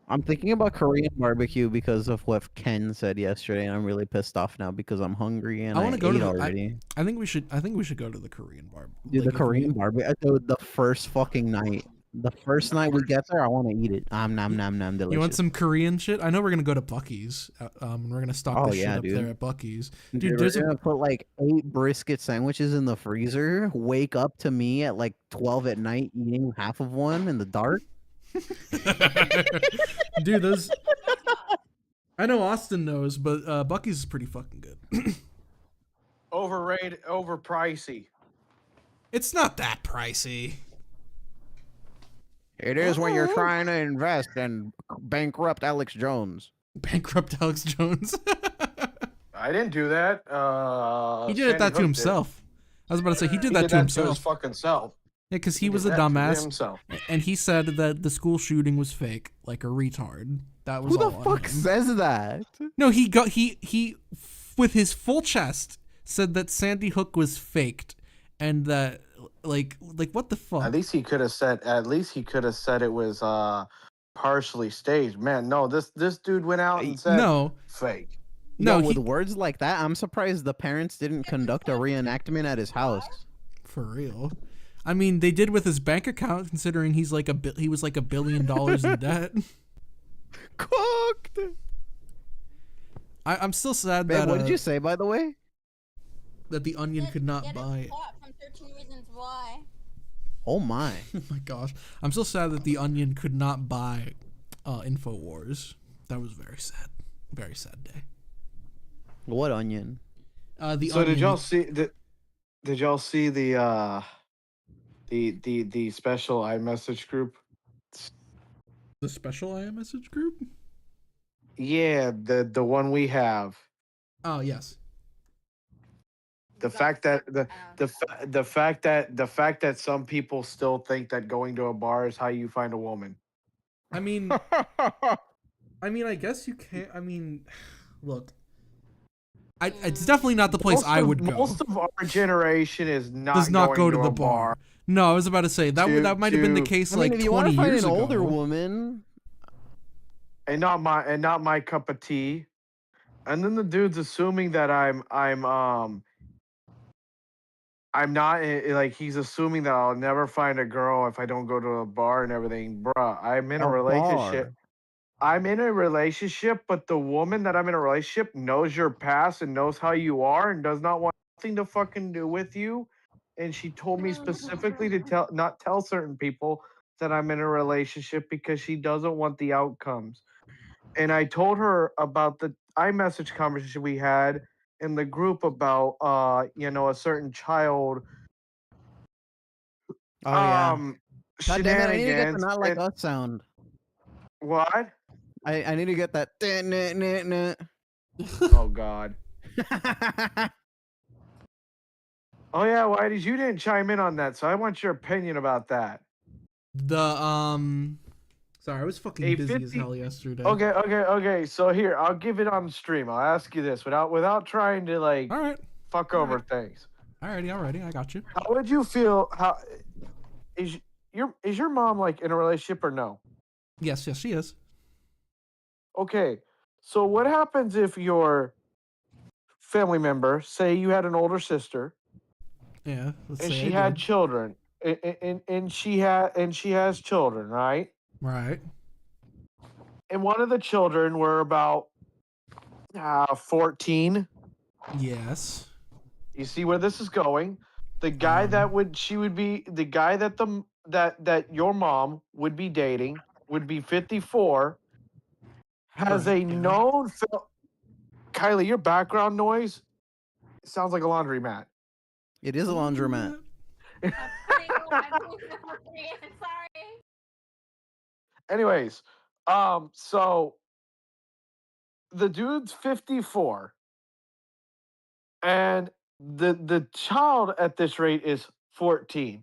I'm thinking about Korean barbecue because of what Ken said yesterday, and I'm really pissed off now because I'm hungry and I I want to go ate to already. I think we should go to the Korean bar. Dude, the Like, if Korean we, barbecue, dude, the first fucking night. The first night we get there, I want to eat it. Nom nom nom, you want delicious. some Korean shit? I know we're gonna go to Bucky's. And we're gonna stock Oh this shit yeah, up dude. there at Bucky's. Dude, Dude, we're there's gonna put like 8 brisket sandwiches in the freezer. Wake up to me at like 12 at night eating half of one in the dark. dude, those. I know Austin knows, but Bucky's is pretty fucking good. Overrated, overpricey. It's not that pricey. It is when you're trying to invest and bankrupt Alex Jones. Bankrupt Alex Jones. I didn't do that. He did Sandy that to Hook did. himself. I was about to say he did He that did to that to his himself. fucking self. Yeah, because he did was a that to dumbass, himself. and he said that the school shooting was fake, like a retard. That was Who the all on fuck him. says that? No, he with his full chest said that Sandy Hook was faked, and that like what the fuck? At least he could have said. At least he could have said it was partially staged. Man, no. This dude went out and said No, fake. no, Yo, with he words like that, I'm surprised the parents didn't conduct a reenactment at his house. for real. I mean, they did with his bank account, considering he was like $1 billion in debt. Cooked. I'm still sad Babe, that what did you say, by the way? that the Onion could not buy. From 13 Reasons Why. Oh my. Oh my gosh, I'm still sad that the Onion could not buy Infowars. That was very sad day. What onion? The So Onion. did y'all see did y'all see the special iMessage group? The special iMessage group? Yeah, the one we have. Oh yes. The fact that the fact that some people still think that going to a bar is how you find a woman. I mean, I guess you can't. I mean, look, it's definitely not the place I would go. Most of our generation is not Does not going go to the a bar. No, I was about to say that that might have been the case I mean, like if you want 20 to find years an ago. older woman, and not my cup of tea. And then the dude's assuming that I'm not like he's assuming that I'll never find a girl if I don't go to a bar and everything. Bruh, I'm in a relationship. bar. I'm in a relationship, but the woman that I'm in a relationship knows your past and knows how you are and does not want nothing to fucking do with you. And she told me specifically to not tell certain people that I'm in a relationship because she doesn't want the outcomes. And I told her about the iMessage conversation we had in the group about a certain child Oh yeah. God damn it! I need to get the shenanigans. not like and- us sound. What? I need to get that. Oh god. Oh yeah, Whitey, you didn't chime in on that, so I want your opinion about that. Sorry, I was fucking busy as hell yesterday. Okay. So here, I'll give it on stream. I'll ask you this without trying to like All right. fuck over things. Alrighty, I got you. How would you feel? How is your mom like in a relationship or no? Yes, she is. Okay, so what happens if your family member, say you had an older sister, Yeah, let's and say she I had did. children, and she has children, right? Right. And one of the children were about 14. Yes. You see where this is going? The guy the guy that your mom would be dating would be 54. Has Correct, a yeah. known Kylie, your background noise sounds like a laundromat. It is a laundromat. A pretty Sorry. Anyways, so the dude's 54, and the child at this rate is 14,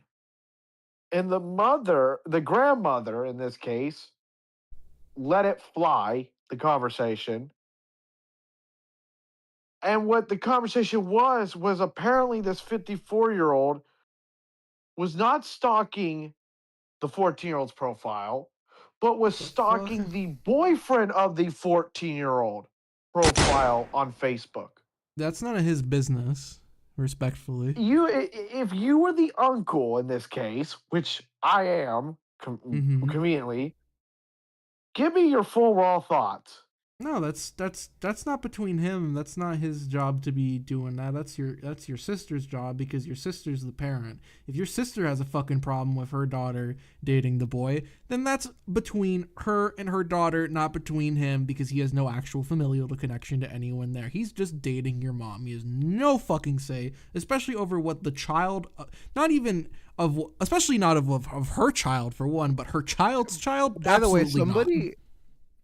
and the grandmother in this case, let it fly. The conversation. And what the conversation was apparently this 54-year-old was not stalking the 14-year-old's profile, but was stalking the boyfriend of the 14-year-old profile on Facebook. That's none of his business, respectfully. If you were the uncle in this case, which I am, conveniently, give me your full raw thoughts. No, that's not between him. That's not his job to be doing that. That's your sister's job, because your sister's the parent. If your sister has a fucking problem with her daughter dating the boy, then that's between her and her daughter, not between him, because he has no actual familial connection to anyone there. He's just dating your mom. He has no fucking say, especially over what the child, especially not of her child for one, but her child's child. By the way, Absolutely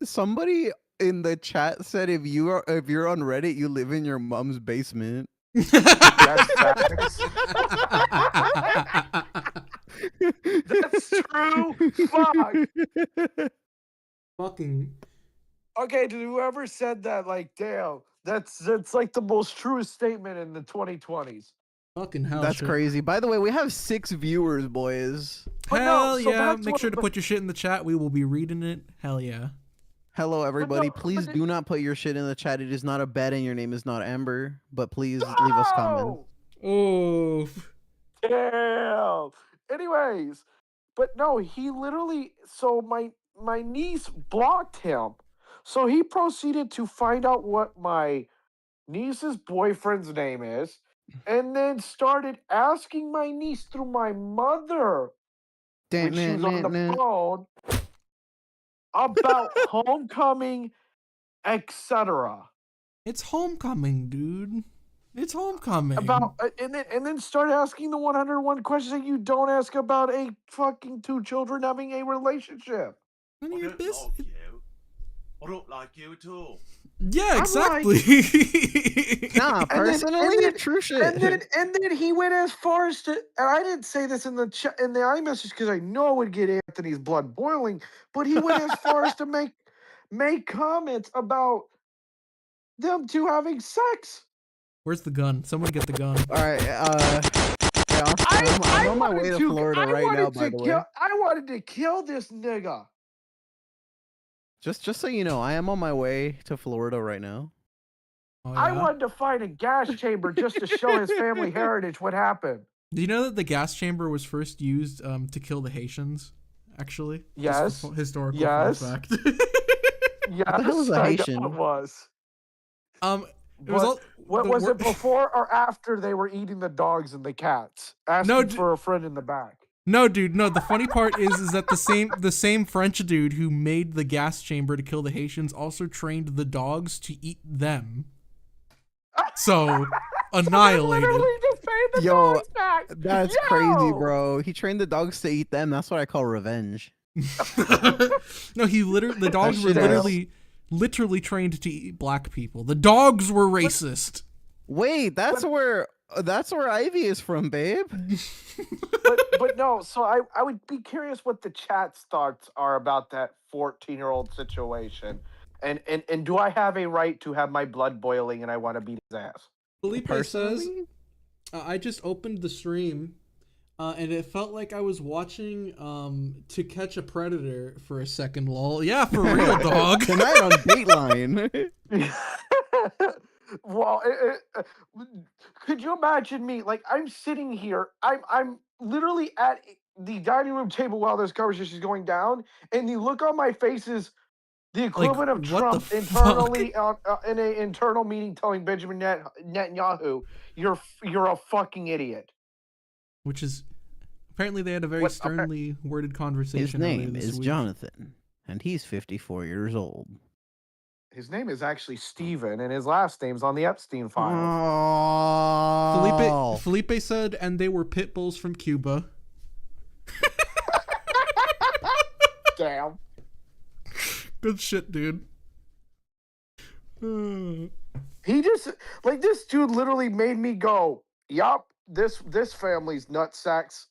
somebody in the chat said if you're on Reddit, you live in your mom's basement. That's facts. That's true. Fuck. Fucking. Okay, to whoever said that, like, damn, that's like the most truest statement in the 2020s. Fucking hell. That's shit. crazy. By the way, we have 6 viewers, boys. But Hell no, so yeah. that's Make what- sure to put your shit in the chat. We will be reading it. Hell yeah. Hello, everybody. no, Please but do not put your shit in the chat. It is not a bet, and your name is not Amber. But please leave us comments. No! Oh. Damn. Anyways, but no, he literally. So my niece blocked him. So he proceeded to find out what my niece's boyfriend's name is, and then started asking my niece through my mother when she was on the phone about homecoming, etc. It's homecoming, dude. It's homecoming. About and then start asking the 101 questions that you don't ask about a fucking 2 children having a relationship. None of I your don't business. like you. I don't like you at all. Yeah, I'm exactly. Nah, And then- personally, true shit. And then he went as far as to, and I didn't say this in the iMessage because I know it would get Anthony's blood boiling, but he went as far as to make comments about them 2 having sex. Where's the gun? Someone get the gun. All right. Yeah, I'm on my way to Florida right now. By the way, I wanted to kill this nigga. just so you know, I am on my way to Florida right now. Oh, I yeah? wanted to find a gas chamber just to show his family heritage. What happened? Do you know that the gas chamber was first used to kill the Haitians? Actually, Yes. Historical Yes. fun fact. Yes, the hell is a I know Haitian? it was. It was all, What the was wor- it before or after they were eating the dogs and the cats? Asking No, d- for a friend in the back. No, dude, no. The funny part is that the same French dude who made the gas chamber to kill the Haitians also trained the dogs to eat them. So annihilated. Literally just paying the Yo, dogs back. That's Yo! crazy, bro. He trained the dogs to eat them. That's what I call revenge. No, the dogs were shit is- literally trained to eat black people. The dogs were racist. Wait, that's where Ivy is from, babe. But no, so I would be curious what the chat's thoughts are about that 14-year-old situation. And do I have a right to have my blood boiling and I want to beat his ass? Felipe says, Personally, I just opened the stream, and it felt like I was watching To Catch a Predator for a second, lol. Yeah, for real, dog. tonight on Dateline. Well, could you imagine me? Like, I'm sitting here, I'm literally at the dining room table while this conversation is going down, and the look on my face is the equivalent of what Trump the internally in an internal meeting telling Benjamin Netanyahu, "You're a fucking idiot." Which is apparently they had a very What- sternly worded conversation. His earlier name this is week. Jonathan, and he's 54 years old. His name is actually Steven, and his last name's on the Epstein file. Oh. Felipe said, and they were pit bulls from Cuba. Damn. Good shit, dude. He just like this dude literally made me go, yup, this family's nutsacks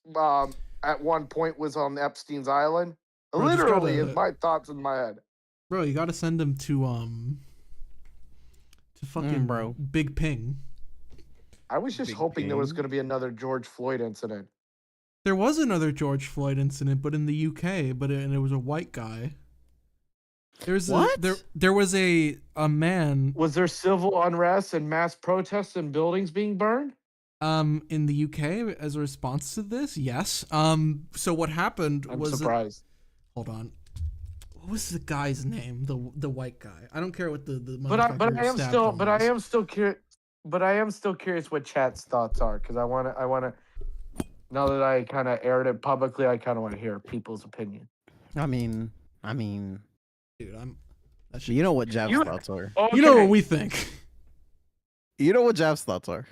at one point was on Epstein's Island. Bro, just Literally gotta- is my thoughts in my head. Bro, you gotta send him to fucking bro. Big Ping. I was just Big hoping there was Ping. gonna be another George Floyd incident. There was another George Floyd incident, but in the UK, and it was a white guy. What? There was a man Was there civil unrest and mass protests and buildings being burned? in the UK as a response to this. Yes. So what happened I'm was that- surprised. hold on. What was the guy's name? The white guy. I don't care what the But I motherfucker who stabbed him was. I am still curious what chat's thoughts are because I wanna now that I kind of aired it publicly, I kind of want to hear people's opinion. I mean, Dude, that shit- you know what Jav's You- thoughts are. You know what Okay. we think. You know what Jav's thoughts are.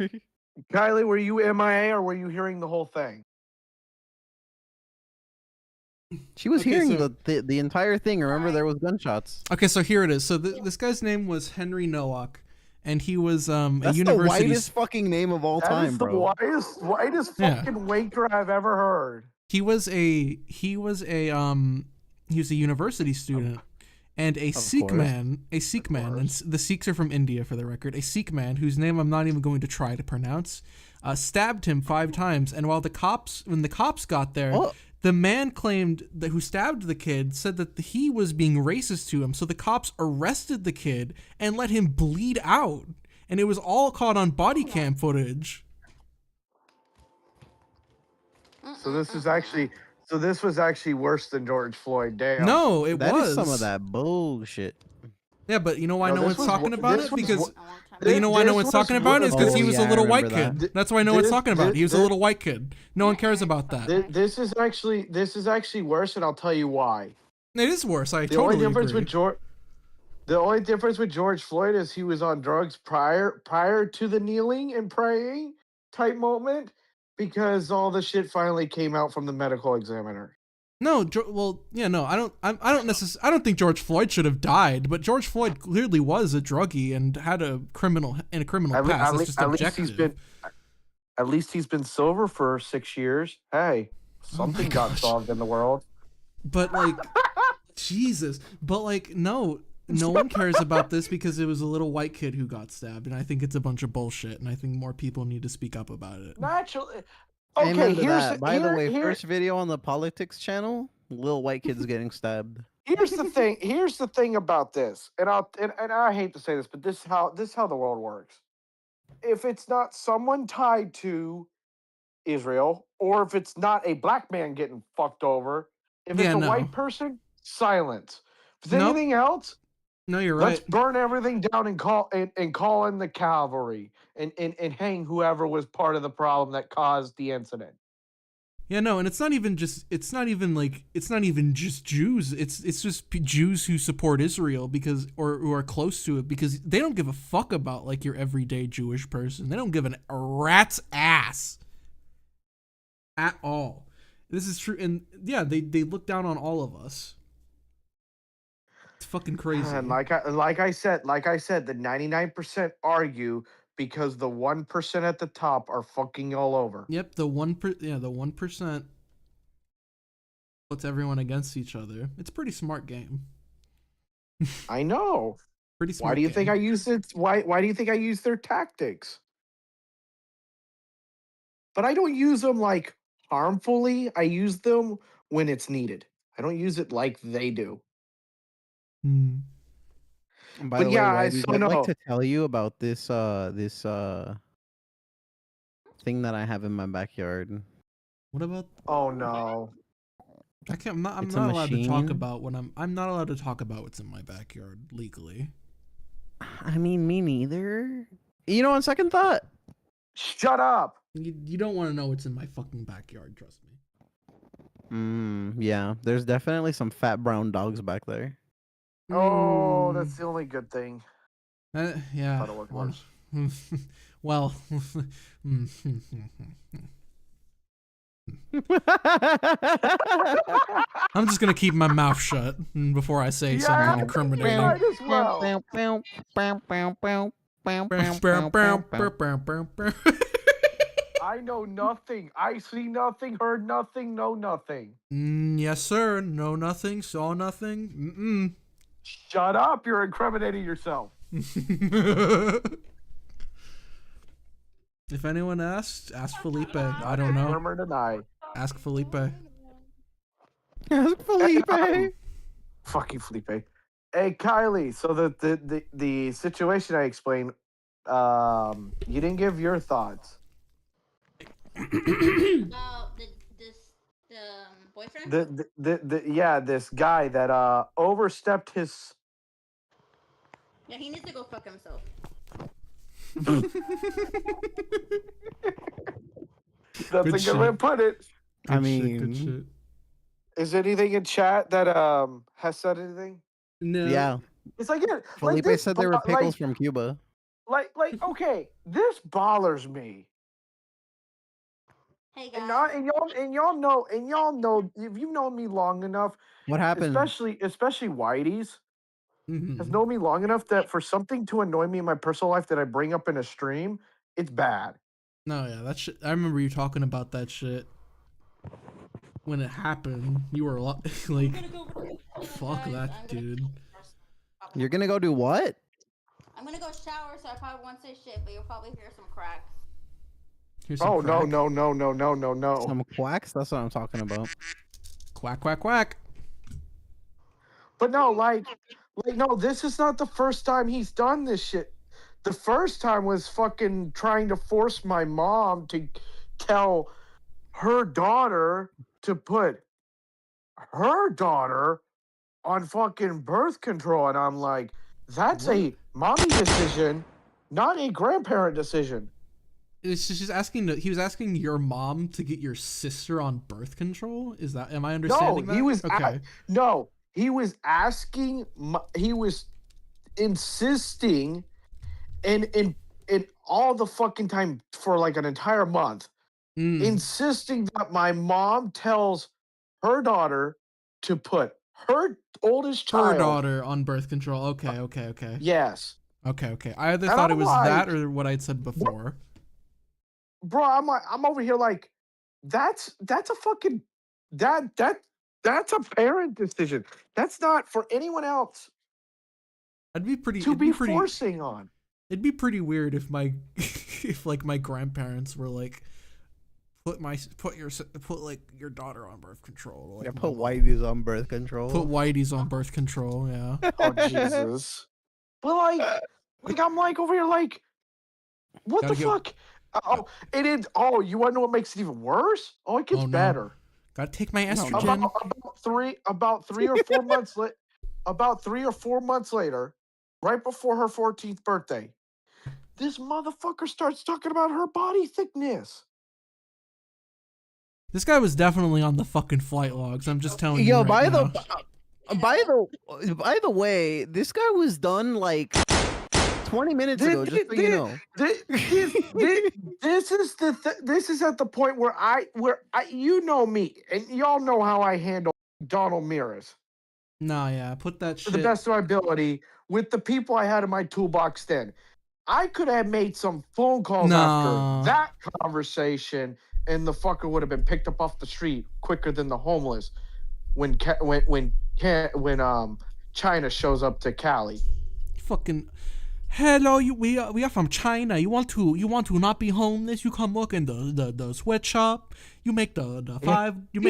Kylie, were you MIA or were you hearing the whole thing? She was Okay, hearing so- the entire thing. Remember, there was gunshots. Okay, so here it is. So this guy's name was Henry Nowak, and he was a That's the university. whitest fucking name of all That time, is the bro. whitest Yeah. fucking wanker I've ever heard. He was a university student, and a Sikh course. man, and the Sikhs are from India for the record. A Sikh man whose name I'm not even going to try to pronounce, stabbed him 5 times. And when the cops got there, Oh. the man claimed that who stabbed the kid said that he was being racist to him. So the cops arrested the kid and let him bleed out, and it was all caught on body cam footage. So this was actually worse than George Floyd. Damn. No, it That was is some of that bullshit. Yeah, but you know why No, no this one's was talking wo- about this it? was Because wo- but you know why no this one's was talking about it? Is because Oh, he was a yeah, I little white remember kid. that. That's why no one's This- talking about it. He was a this- little white kid. No one cares about that. This is actually worse, and I'll tell you why. It is worse. I The totally only difference agree. with George Floyd is he was on drugs prior to the kneeling and praying type moment because all the shit finally came out from the medical examiner. No, I don't think George Floyd should have died, but George Floyd clearly was a druggie and had a criminal past. That's just objective. At least he's been sober for 6 years. Hey, something got gosh. solved in the world. But like, Jesus. But like, no one cares about this because it was a little white kid who got stabbed, and I think it's a bunch of bullshit, and I think more people need to speak up about it. Naturally. Amen Okay, to here's that. By the way, here- first video on the politics channel, little white kids getting stabbed. Here's the thing. Here's the thing about this, and I hate to say this, but this is how the world works. If it's not someone tied to Israel, or if it's not a black man getting fucked over, if it's Yeah, a no. white person, silence. If it's Nope. anything else, No, you're let's right. burn everything down and call in the cavalry and hang whoever was part of the problem that caused the incident. Yeah, no, and it's not even just Jews. It's just Jews who support Israel because or who are close to it because they don't give a fuck about like your everyday Jewish person. They don't give a rat's ass at all. This is true, and yeah, they look down on all of us. It's fucking crazy. And like I said, the 99% argue because the 1% at the top are fucking all over. Yep, the 1% puts everyone against each other. It's a pretty smart game. I know. Pretty smart. Why do you think I game. use it? Why do you think I use their tactics? But I don't use them like harmfully. I use them when it's needed. I don't use it like they do. Hmm. And by But the yeah, way, I Whitey, so I'd like know. to tell you about this thing that I have in my backyard. What about? Oh no. I can't. I'm It's a not allowed to talk machine. about what I'm not allowed to talk about what's in my backyard legally. I mean, me neither. You know, on second thought, Shut up. You don't want to know what's in my fucking backyard. Trust me. yeah, there's definitely some fat brown dogs back there. Oh, Mm, that's the only good thing. yeah. Thought it looked worse. Well, I'm just gonna keep my mouth shut before I say something incriminating. Might as well. I know nothing. I see nothing, heard nothing, know nothing. Yes, sir. No, nothing. Saw nothing. Shut up. You're incriminating yourself. If anyone asks, ask Felipe. I don't know. Confirm or deny. Ask Felipe. Ask Felipe. Fucking Felipe. Hey, Kylie. So the situation I explained, you didn't give your thoughts. About the boyfriend. Yeah, this guy that overstepped his. Yeah, he needs to go fuck himself. That's Good a good way to shit. put it. I Good shit, mean, good shit. Is there anything in chat that has said anything? No. yeah. It's like yeah, like Felipe this said they were pickles like, from Cuba. like okay, this bothers me. Hey guys. And y'all know if you've known me long enough, What happened? especially Whitey's Mhm. has known me long enough that for something to annoy me in my personal life that I bring up in a stream, it's bad. No, yeah, that shit. I remember you talking about that shit when it happened. You were like, fuck that, dude. You're gonna go do what? I'm gonna go shower, so I probably won't say shit, but you'll probably hear some cracks. Here's some Oh no crack. no. Some quacks? That's what I'm talking about. Quack, quack, quack. But no, like no, this is not the first time he's done this shit. The first time was fucking trying to force my mom to tell her daughter to put her daughter on fucking birth control. And I'm like, that's a mommy decision, not a grandparent decision. It's just asking. He was asking your mom to get your sister on birth control. Is that? Am I understanding that? He was okay. no, he was asking. He was insisting, and in all the fucking time for like an entire month, insisting that my mom tells her daughter to put her oldest child, her daughter, on birth control. Okay. Yes. Okay. I either And thought it I'm was like, that or what I'd said before. bro, I'm over here like, that's a fucking that's a parent decision. That's not for anyone else I'd be pretty. to it'd be pretty, forcing on. It'd be pretty weird if my, if like my grandparents were like, put like your daughter on birth control. Like, Yeah, put Whitey's on birth control. Put Whitey's on birth control. Yeah. Oh Jesus! But like I'm like over here like, what Gotta the get- fuck? It is. Oh, you want to know what makes it even worse? Oh, it gets Oh, no. better. Gotta take my No, estrogen. About 3 or 4 months about 3 or 4 months later, right before her 14th birthday, this motherfucker starts talking about her body thickness. This guy was definitely on the fucking flight logs. I'm just telling you. Yo, right now. by the way, this guy was done like 20 minutes ago. Just so you know. This is at the point where I you know me and y'all know how I handle Donald Mears Nah, yeah, put that to shit. the best of my ability with the people I had in my toolbox then. I could have made some phone calls No. after that conversation, and the fucker would have been picked up off the street quicker than the homeless when China shows up to Cali. Fucking. Hello, we are from China. You want to not be homeless? You come work in the sweatshop. You make the iPhone. You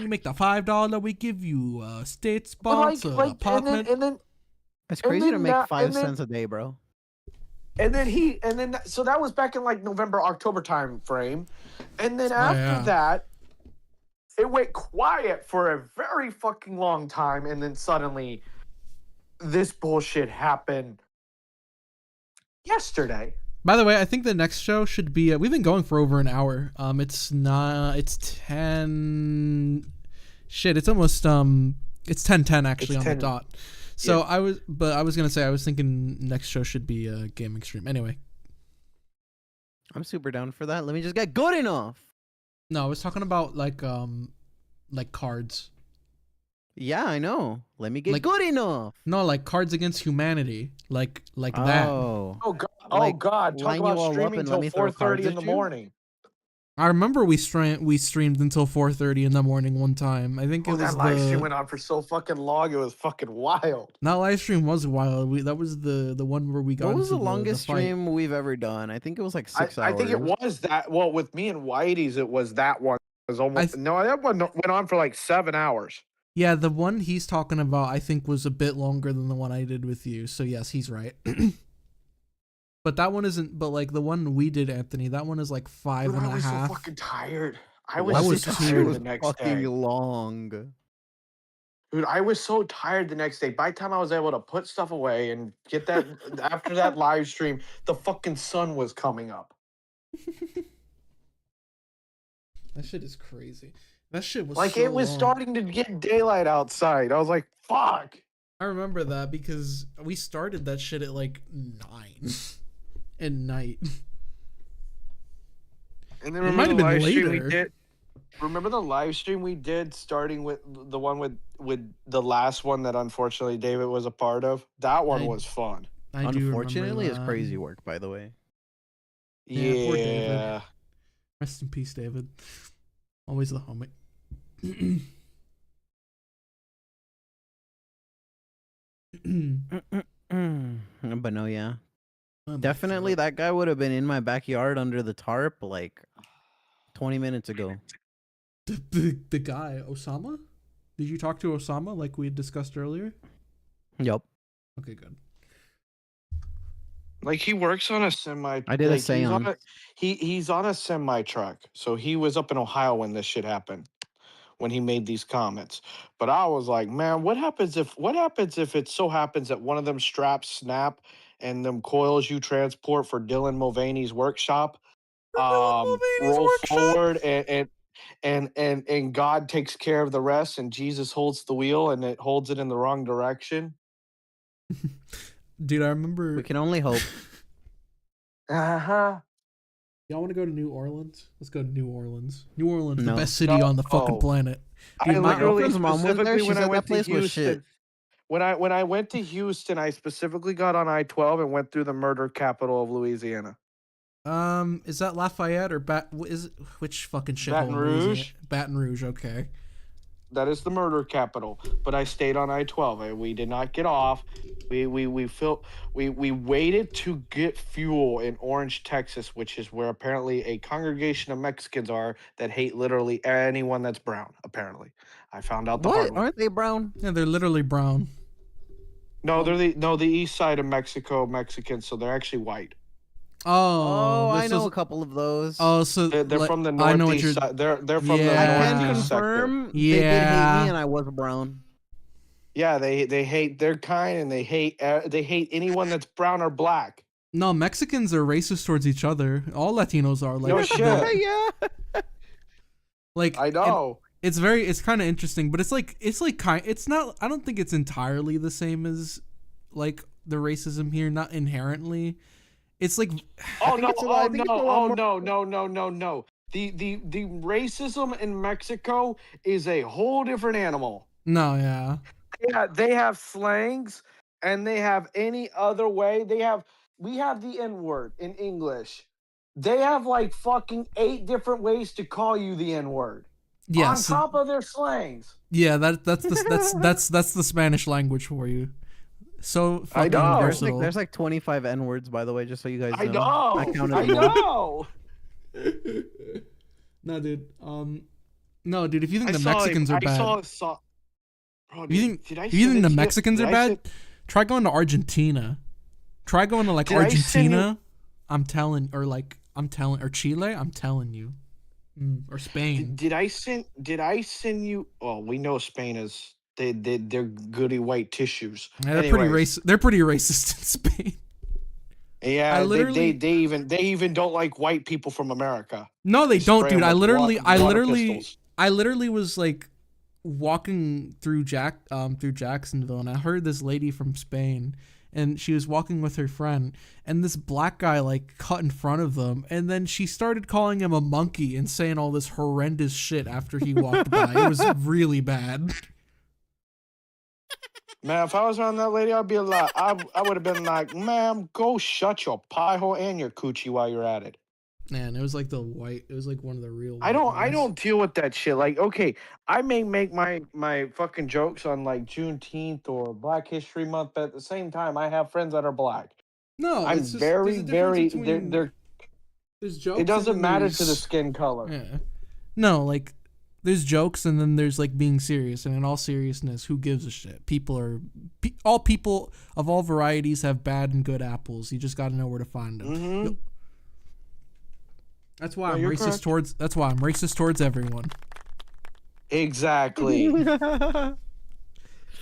make the $5. We give you state spots, apartment. And then It's crazy to make that- 5 and then- cents a day, bro. so that was back in like November, October time frame. And then after yeah. that, it went quiet for a very fucking long time. And then suddenly this bullshit happened yesterday. By the way, I think the next show should be. We've been going for over an hour. It's 10. Shit, it's almost it's 10:10 actually It's on 10. the dot. So Yeah. I was gonna say I was thinking next show should be a gaming stream. Anyway, I'm super down for that. Let me just get good enough. No, I was talking about like cards. Yeah, I know. Let me get Like- good enough. No, like Cards Against Humanity. Like that. Oh. Oh god! Like, Oh god! Talk line you about all up streaming and let till me throw 4:30 cards in at the you? morning. I remember we streamed until 4:30 in the morning one time. I think it Oh, was that live stream the went on for so fucking long. It was fucking wild. that live stream was wild. That was the one where we got What was into the longest fight. stream we've ever done? I think it was like 6 hours. I think it was that. Well, with me and Whitey's, it was that one. It was almost th- no. That one went on for like 7 hours. Yeah, the one he's talking about I think was a bit longer than the one I did with you. So yes, he's right. But that one isn't. But like the one we did, Anthony, that one is like five Dude, and I a was half. so fucking tired. I I was, was so too. tired was the next fucking day. long. Dude, I was so tired the next day. By the time I was able to put stuff away and get that after that live stream, the fucking sun was coming up. That shit is crazy. That shit was Like so it was long. starting to get daylight outside. I was like, fuck. I remember that because we started that shit at like 9 at night. And then It remember might have the been live stream we later. did? Remember the live stream we did starting with the one with the last one that unfortunately David was a part of? That one I- was fun. I do remember Unfortunately, it's that. crazy work, by the way. Yeah, poor David. Yeah. Rest in peace, David. Always the homie. But no, yeah. Oh my Definitely God. that guy would have been in my backyard under the tarp like 20 minutes ago. The guy, Osama? Did you talk to Osama like we had discussed earlier? Yup. Okay, good. Like he works on a semi. I did a like, he's on seance. a- he's on a semi truck, so he was up in Ohio when this shit happened, when he made these comments. But I was like, man, what happens if it so happens that one of them straps snap and them coils you transport for Dylan Mulvaney's workshop roll forward and God takes care of the rest and Jesus holds the wheel and it holds it in the wrong direction. Dude, I remember. We can only hope. Uh-huh. Y'all want to go to New Orleans? Let's go to New Orleans. New Orleans, No. the best city on the fucking No. planet. I Dude, my literally girlfriend's mom went there, specifically she when I said went that place to was Houston. shit. When I went to Houston, I specifically got on I-12 and went through the murder capital of Louisiana. Is that Lafayette or which fucking shithole? Baton in Louisiana? Rouge. Baton Rouge. Okay. That is the murder capital. But I stayed on I-12. We did not get off. We waited to get fuel in Orange, Texas, which is where apparently a congregation of Mexicans are that hate literally anyone that's brown. Apparently, I found out the What? hard way. Aren't they brown? Yeah, they're literally brown. No, they're the east side of Mexico Mexicans, so they're actually white. Oh, I this know is- a couple of those. Oh, so They're like, from the I know what northeast you're. side. They're from Yeah. I the can northeast sector. confirm they did hate Yeah. me and I was brown. Yeah, they hate their kind and they hate anyone that's brown or black. No, Mexicans are racist towards each other. All Latinos are. Like, No the- shit. Yeah. like I know. it's kind of interesting, but it's not. I don't think it's entirely the same as like the racism here. Not inherently. It's like Oh think no! it's a lot- I Oh think no! it's a lot Oh more- no! The racism in Mexico is a whole different animal. no, yeah. Yeah, they have slangs and they have any other way. We have the N-word in English. They have like fucking 8 different ways to call you the N-word. Yes. On top of their slangs. Yeah, that's the Spanish language for you. So I fucking know. versatile. There's like 25 N words, by the way, just so you guys know. I know. I counted I them know. all. No, dude. No, dude. If you think I the saw Mexicans a, are I bad, saw. Bro, if you think did I if you send think it the to you? Mexicans Did are I bad, send- try going to Argentina. Try going to like Did I send you- Argentina. I'm telling, or Chile. I'm telling you, or Spain. Did I send you? Oh, we know Spain is they're goody white tissues. Yeah, they're pretty Anyways, racist. They're pretty racist in Spain. Yeah, I literally- they even don't like white people from America. No, they don't, spray dude. 'em I with literally pistols. was like walking through Jacksonville, and I heard this lady from Spain, and she was walking with her friend, and this black guy like cut in front of them, and then she started calling him a monkey and saying all this horrendous shit after he walked by. It was really bad. Man, if I was around that lady, I'd be like, I would have been like, ma'am, go shut your pie hole and your coochie while you're at it. Man, it was like it was like one of the real. I white ones. don't deal with that shit. Like, okay, I may make my fucking jokes on like Juneteenth or Black History Month, but at the same time, I have friends that are black. No, I'm it's just, very, there's a very. difference between- They're There's jokes. it doesn't and then matter to the there's- skin color. Yeah. No, like there's jokes and then there's like being serious, and in all seriousness, who gives a shit? All people of all varieties have bad and good apples. You just got to know where to find them. Mm-hmm. That's why No, I'm you're racist correct. towards. That's why I'm racist towards everyone. Exactly. If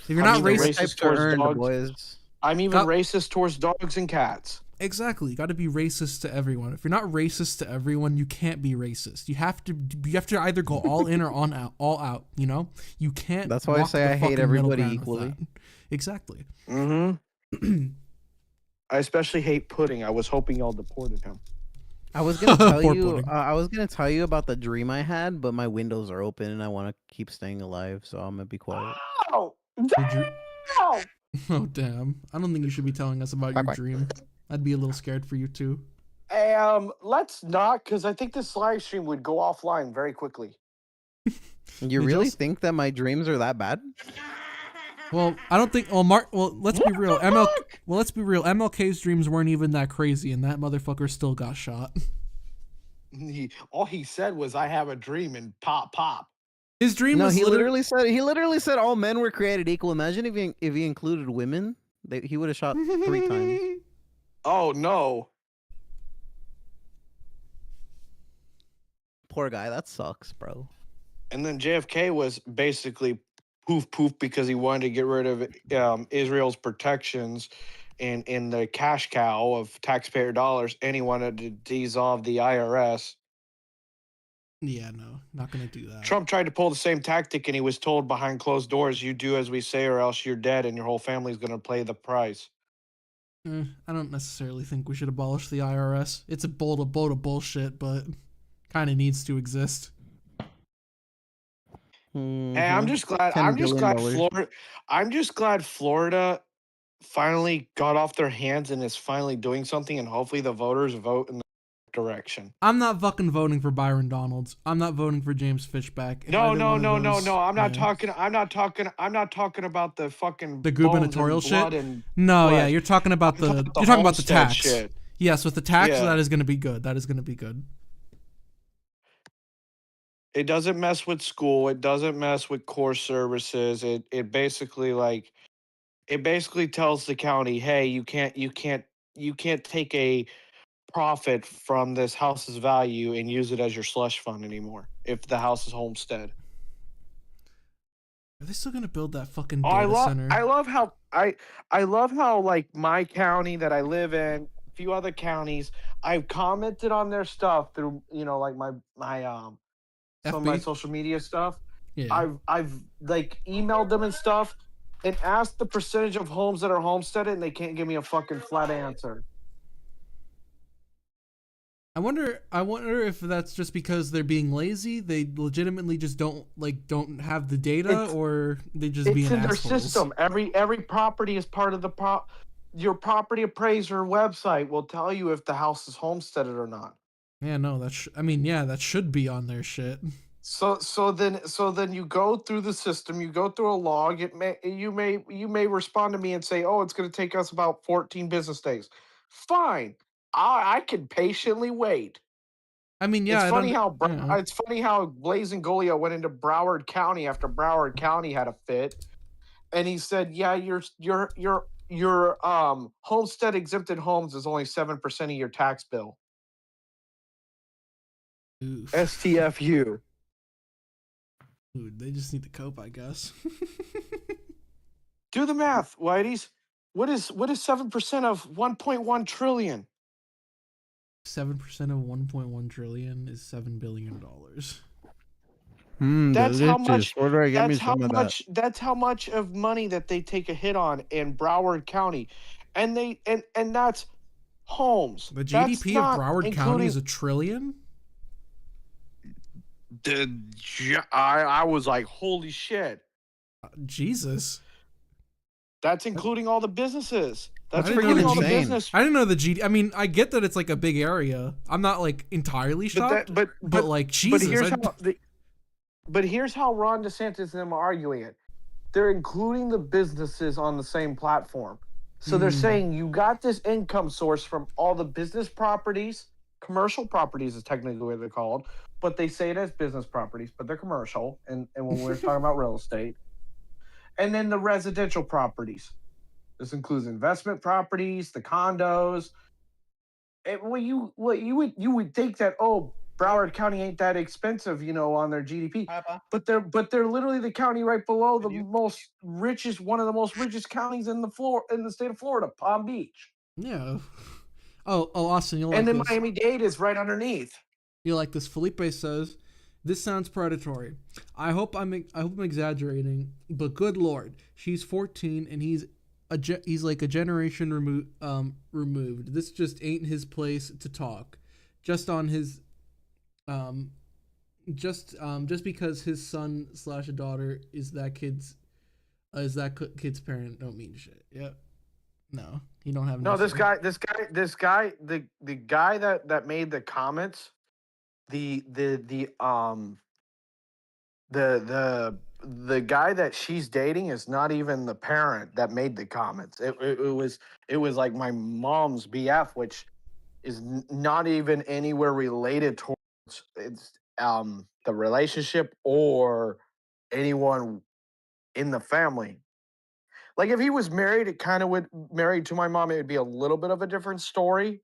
you're I not mean, the racist, racist Types are towards earned, dogs. boys. I'm even Oh. racist towards dogs and cats. exactly, you got to be racist to everyone. If you're not racist to everyone, you can't be racist. You have to either go all in or all out. You know, you can't. That's why I walk say the I hate fucking middle everybody ground with equally. that. Exactly. Mm-hmm. I especially hate Pudding. I was hoping y'all deported him. I was gonna tell Poor you. pudding. I was gonna tell you about the dream I had, but my windows are open and I want to keep staying alive, so I'm gonna be quiet. Oh, Did you- no! Oh damn! I don't think you should be telling us about your Quack, quack. dream. I'd be a little scared for you too. Let's not, because I think this live stream would go offline very quickly. You Did you really also- think that my dreams are that bad? Well, I don't think. Well, let's be real. Let's be real. MLK's dreams weren't even that crazy, and that motherfucker still got shot. All he said was, "I have a dream," and pop, pop. His dream No, was he literally said all men were created equal. Imagine if he included women, he would have shot 3 times. Oh no! Poor guy, that sucks, bro. And then JFK was basically poof poof because he wanted to get rid of Israel's protections in the cash cow of taxpayer dollars, and he wanted to dissolve the IRS. Yeah, no, not gonna do that. Trump tried to pull the same tactic, and he was told behind closed doors, "You do as we say, or else you're dead, and your whole family's going to pay the price." I don't necessarily think we should abolish the IRS. It's a bolt of bullshit, but kind of needs to exist. Hey, I'm Mhm. just glad. $10 I'm just billion glad Florida. I'm just glad Florida finally got off their hands and is finally doing something, and hopefully the voters vote in the direction. I'm not fucking voting for Byron Donalds. I'm not voting for James Fishback. If No, either no, one of no, no, those- no. I'm not yeah. talking. I'm not talking about the fucking The bones and gubernatorial shit? blood and No, What? yeah, you're talking about I'm talking the about the you're talking about the homestead tax. shit. Yes, with the tax, Yeah. that is gonna be good. That is gonna be good. It doesn't mess with school. It doesn't mess with core services. It basically tells the county, hey, you can't take a profit from this house's value and use it as your slush fund anymore if the house is homestead. Are they still gonna build that fucking Oh, data center? I love how like my county that I live in, a few other counties, I've commented on their stuff through like my some of my FB? social media stuff. Yeah. I've like emailed them and stuff and asked the percentage of homes that are homesteaded, and they can't give me a fucking flat answer. I wonder if that's just because they're being lazy. They legitimately just don't have the data, It's- or they just It's being in their assholes. system. Every property is part of your property appraiser website will tell you if the house is homesteaded or not. Yeah, no, that should be on their shit. So then you go through the system, you go through a log. You may respond to me and say, "Oh, it's going to take us about 14 business days." Fine, I can patiently wait. I mean, yeah, It's funny how yeah. it's funny how Blazing Golia went into Broward County after Broward County had a fit, and he said, "Yeah, your homestead exempted homes is only 7% of your tax bill." Oof. STFU. Dude, they just need to cope, I guess. Do the math, Whiteys. What is 7% of 1.1 trillion? 7% of 1.1 trillion is $7 billion. That's how much. Where do I get me That's how some of that? much. That's how much of money that they take a hit on in Broward County, and that's homes. The That's GDP of not Broward County is including $1 trillion. I was like, holy shit. Jesus. That's including all the businesses. That's I didn't know including the all the insane. business. I didn't know the GD. I mean, I get that it's like a big area. I'm not like entirely shocked, but like Jesus. But here's how Ron DeSantis and them are arguing it. They're including the businesses on the same platform. So they're saying you got this income source from all the business properties, commercial properties is technically what they're called, but they say it as business properties, but they're commercial. And when we're talking about real estate, and then the residential properties. This includes investment properties, the condos. And you would think that Broward County ain't that expensive, on their GDP, but they're literally the county right below the one of the most richest counties in the state of Florida, Palm Beach. Yeah. Oh, Austin, you'll like And then this. Miami-Dade is right underneath. You like this? Felipe says, "This sounds predatory. I hope I'm exaggerating, but good lord, she's 14 and he's like a generation removed. This just ain't his place to talk. Just on his just because his son / daughter is that kid's parent don't mean shit. Yep. No, he don't have No, this say. guy, the guy that made the comments, the guy that she's dating is not even the parent that made the comments. It was like my mom's BF, which is not even anywhere related towards the relationship or anyone in the family. Like if he was married, it kind of would married to my mom. It would be a little bit of a different story.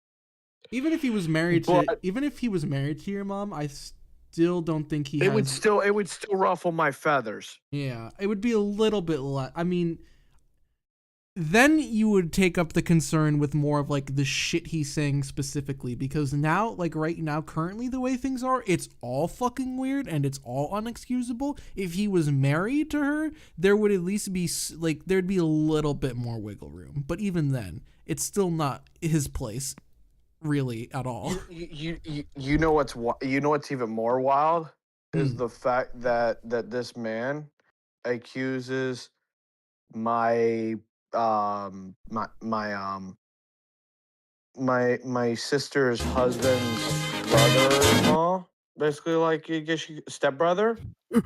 Even if he was married to your mom, I still don't think it would still ruffle my feathers. Yeah, it would be a little bit less. I mean, then you would take up the concern with more of like the shit he's saying specifically, because now, like right now, currently the way things are, it's all fucking weird and it's all unexcusable. If he was married to her, there would at least be like there'd be a little bit more wiggle room. But even then, it's still not his place, really, at all. You know what's even more wild is the fact that this man accuses my sister's husband's brother-in-law, basically like I guess stepbrother, of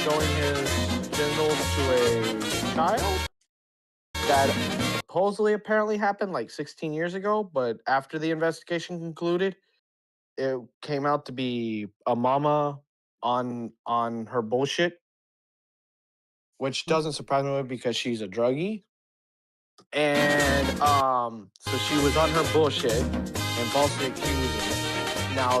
showing his genitals to a child that supposedly apparently happened like 16 years ago, but after the investigation concluded, it came out to be a mama on her bullshit, which doesn't surprise me because she's a druggie. And so she was on her bullshit and falsely accusing. Now,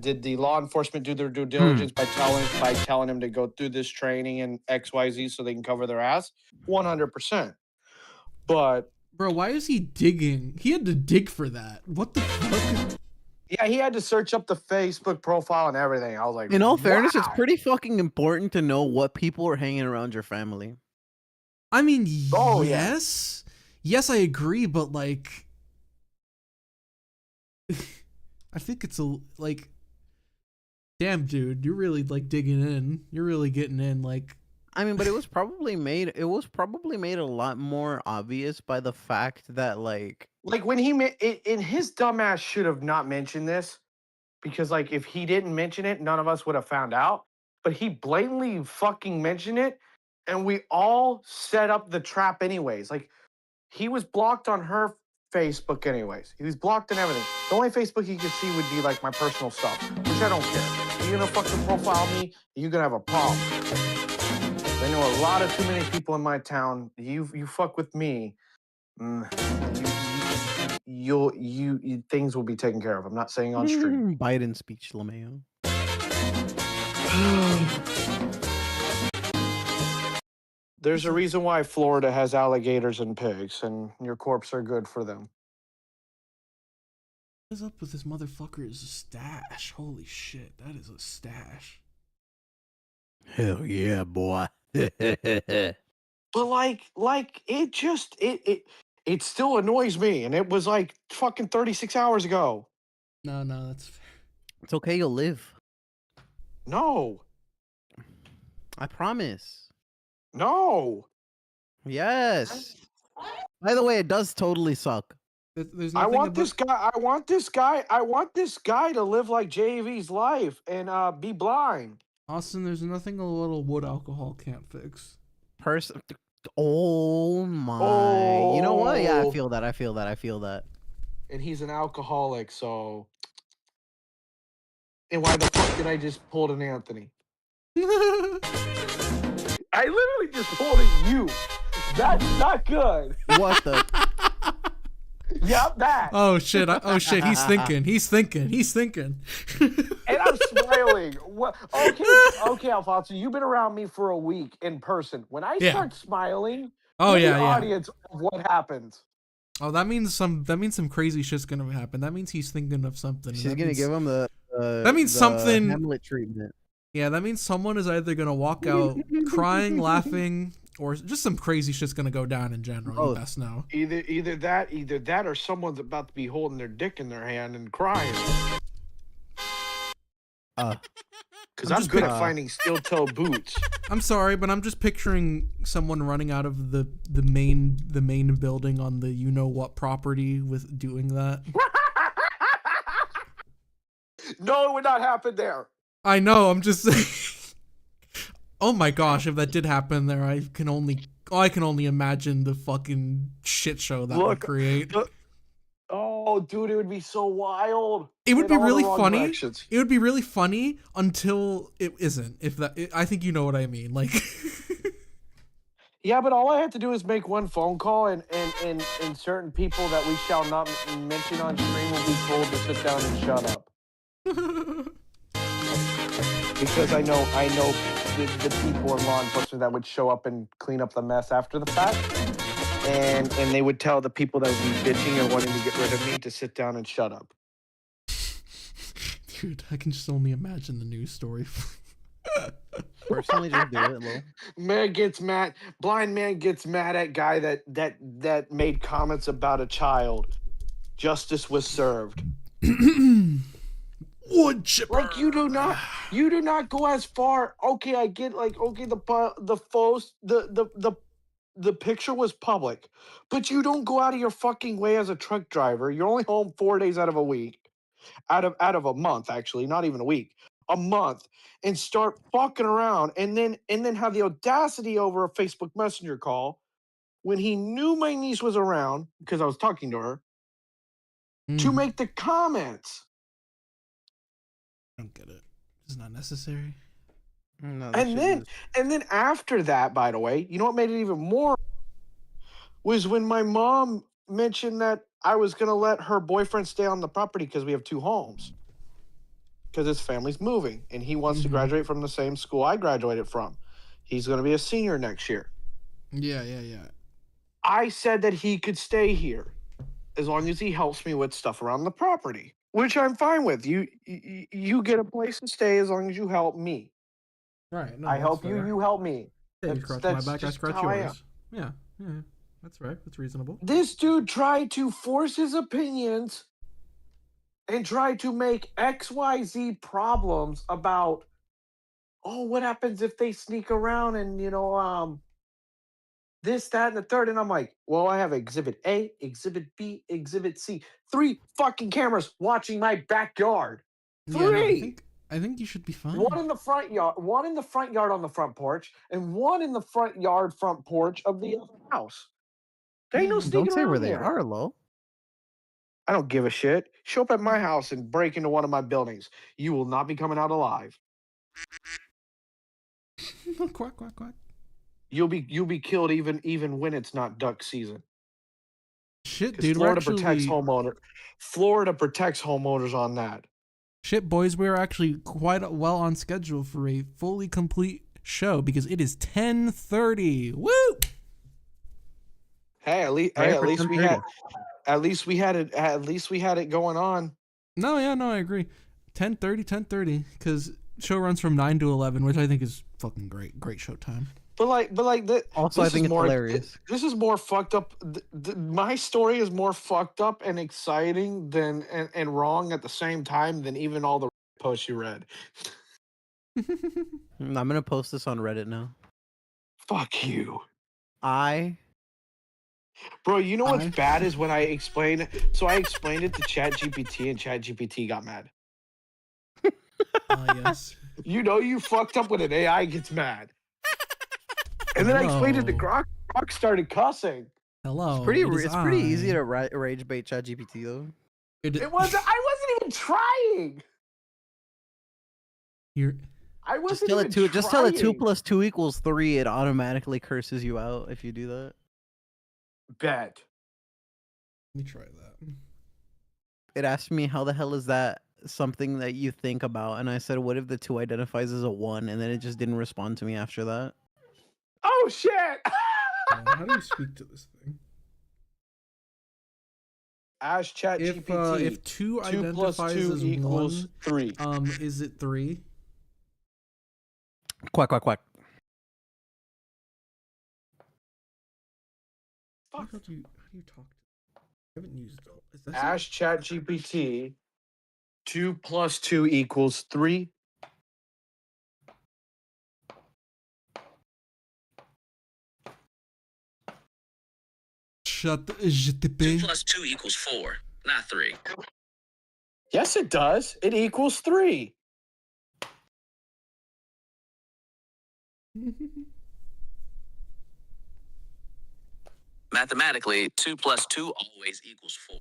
did the law enforcement do their due diligence by telling him to go through this training and XYZ so they can cover their ass? 100%. But bro, why is he digging? He had to dig for that. What the fuck? Yeah, he had to search up the Facebook profile and everything. I was like, in all fairness, it's wow. pretty fucking important to know what people are hanging around your family. I mean, Oh, yes. Yes, I agree, but like I think it's like damn, dude, you're really like digging in. You're really getting in like I mean, but it was probably made a lot more obvious by the fact that like when he in his dumbass should have not mentioned this, because like if he didn't mention it, none of us would have found out. But he blatantly fucking mentioned it, and we all set up the trap anyways. Like he was blocked on her Facebook anyways. He was blocked and everything. The only Facebook he could see would be like my personal stuff, which I don't care. You're gonna fucking profile me, you're gonna have a problem. I know a lot of too many people in my town. You fuck with me, you things will be taken care of. I'm not saying on stream. Biden speech, LeMayo. There's a reason why Florida has alligators and pigs, and your corpse are good for them. What is up with this motherfucker's stash? Holy shit, that is a stash. Hell yeah, boy. But like it still annoys me, and it was like fucking 36 hours ago. No, that's fair. It's okay. You'll live. No, I promise. no. Yes. By the way, it does totally suck. There's I nothing want about- this guy. I want this guy. I want this guy to live like JV's life and be blind. Austin, there's nothing a little wood alcohol can't fix. Oh my. You know what? Yeah, I Oh. feel that. I feel that. And he's an alcoholic, so. And why the fuck did I just pull an Anthony? I literally just pulled at you. That's not good. What the? Yep, that. Oh shit! He's thinking. And I'm smiling. What? Okay, Alfonso, you've been around me for a week in person. When I Yeah. start smiling, Oh you're yeah, the yeah. audience of what happens. Oh, that means some crazy shit's gonna happen. That means he's thinking of something. She's That gonna means- give him the. That means the something- Hamlet treatment. Yeah, that means someone is either gonna walk out crying, laughing, or just some crazy shit's gonna go down in general. Oh. You best know. Either that, or someone's about to be holding their dick in their hand and crying. Because I'm I'm just good pick- at finding steel toe boots. I'm sorry, but I'm just picturing someone running out of the main building on the you know what property with doing that. No, it would not happen there. I know. I'm just saying. Oh my gosh! If that did happen there, I can only imagine the fucking shit show that would Look, create. Oh, dude, it would be so wild. It would In be all the really wrong funny. directions. It would be really funny until it isn't. I think you know what I mean. Like, Yeah, but all I have to do is make one phone call, and certain people that we shall not mention on stream will be told to sit down and shut up. Because I know the people in law enforcement that would show up and clean up the mess after the fact, and they would tell the people that would be bitching and wanting to get rid of me to sit down and shut up. dude, I can just only imagine the news story. Personally, just do it, Lil. Man gets mad. Blind man gets mad at guy that made comments about a child. Justice was served. Wood chipper. Like you do not go as far. Okay, I get like the picture was public, but you don't go out of your fucking way as a truck driver. You're only home 4 days out of a week, out of a month actually, not even a week, a month, and start fucking around, and then have the audacity over a Facebook Messenger call when he knew my niece was around because I was talking to her to make the comments. I don't get it. It's not necessary. No, And then after that, by the way, you know what made it even more was when my mom mentioned that I was going to let her boyfriend stay on the property because we have two homes. Because his family's moving and he wants to graduate from the same school I graduated from. He's going to be a senior next year. Yeah. I said that he could stay here as long as he helps me with stuff around the property, which I'm fine with. You get a place to stay as long as you help me. Right. No, I that's help fair. you help me. Yeah, you That's- scratch my that's back, I just scratch how I yours. Yeah. That's right. That's reasonable. This dude tried to force his opinions and tried to make XYZ problems about, oh, what happens if they sneak around and, this, that, and the third. And I'm like, well, I have Exhibit A, Exhibit B, Exhibit C. 3 fucking cameras watching my backyard. 3! Yeah, no, I think you should be fine. One in the front yard, one in the front yard on the front porch, and one in the front yard front porch of the other house. There ain't no sneaking Don't say where around they here. are, Lil. I don't give a shit. Show up at my house and break into one of my buildings. You will not be coming out alive. Quack, quack, quack. You'll be killed even when it's not duck season. Shit, 'Cause dude. Florida protects homeowners on that. Shit, boys, we're actually quite well on schedule for a fully complete show because it is 10:30. Woo! Hey, at least we had it going on. No, I agree. 10:30, because show runs from 9 to 11, which I think is fucking great. Great show time. But Also, I this think is it's more, hilarious. This is more fucked up. My story is more fucked up and exciting than and wrong at the same time than even all the posts you read. I'm gonna post this on Reddit now. Fuck you, bro. You know what's I- bad is when I explained. So I explained it to ChatGPT, and ChatGPT got mad. Yes. You know, you fucked up when an AI gets mad. And then I explained it to Hello. Grok. Grok started cussing. Hello. It's pretty easy I. to rage bait ChatGPT though. It wasn't. I wasn't even trying. You're. I wasn't Just tell even it two. Just tell it 2 trying. + 2 = 3. It automatically curses you out if you do that. Bet. Let me try that. It asked me how the hell is that something that you think about, and I said, what if the 2 identifies as a 1, and then it just didn't respond to me after that. Oh shit! How do you speak to this thing? Ask ChatGPT. If 2 2 + identifies 2 as equals 1, 3. is it 3? Quack quack quack. How do you talk? I haven't used it. Is that Ask ChatGPT. 2 + 2 equals 3. Shut the 2 + 2 = 4, not 3. Yes, it does. It equals 3. Mathematically, 2 + 2 always equals 4.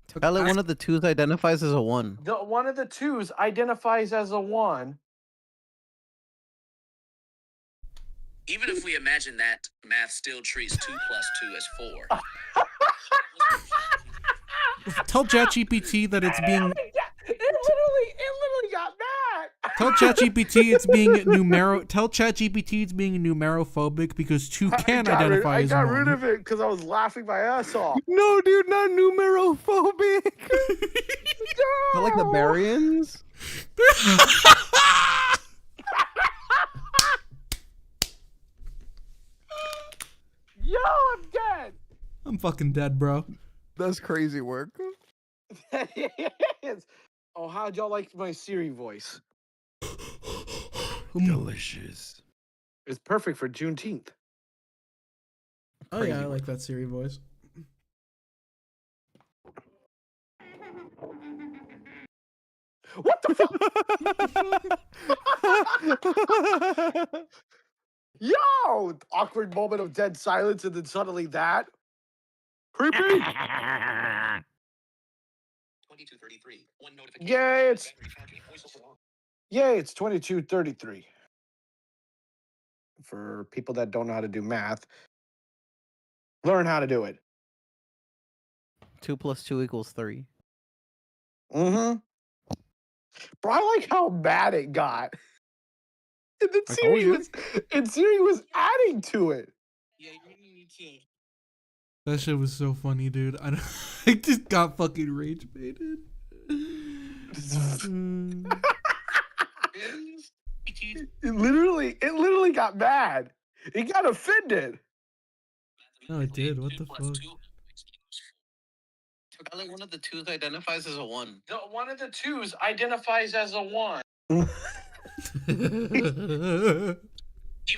Tell it one of the 2s identifies as a 1. One of the 2s identifies as a 1. Even if we imagine that, math still treats 2 + 2 as 4. Tell ChatGPT that it's being. It literally got mad. Tell ChatGPT it's being numero. Tell ChatGPT it's being numerophobic because 2 can identify I as got 1. rid of it because I was laughing my ass off. No, dude, not numerophobic. They're like the Barians. Yo, I'm dead. I'm fucking dead, bro. That's crazy work. Yes. Oh, how'd y'all like my Siri voice? Delicious. It's perfect for Juneteenth. Oh yeah, I like that Siri voice. What the fuck? Yo! Awkward moment of dead silence, and then suddenly that. Creepy. 22:33. One notification. Yay, it's 22:33. For people that don't know how to do math, learn how to do it. 2 + 2 = 3. Mm-hmm. Bro, I like how mad it got. And then I told you. Siri was adding to it. Yeah, you need to. That shit was so funny, dude. I just got fucking rage baited. It literally got mad. It got offended. No, it did. What the 2 + fuck? 2 Tell it one of the 2s identifies as a 1. One of the 2s identifies as a 1. Even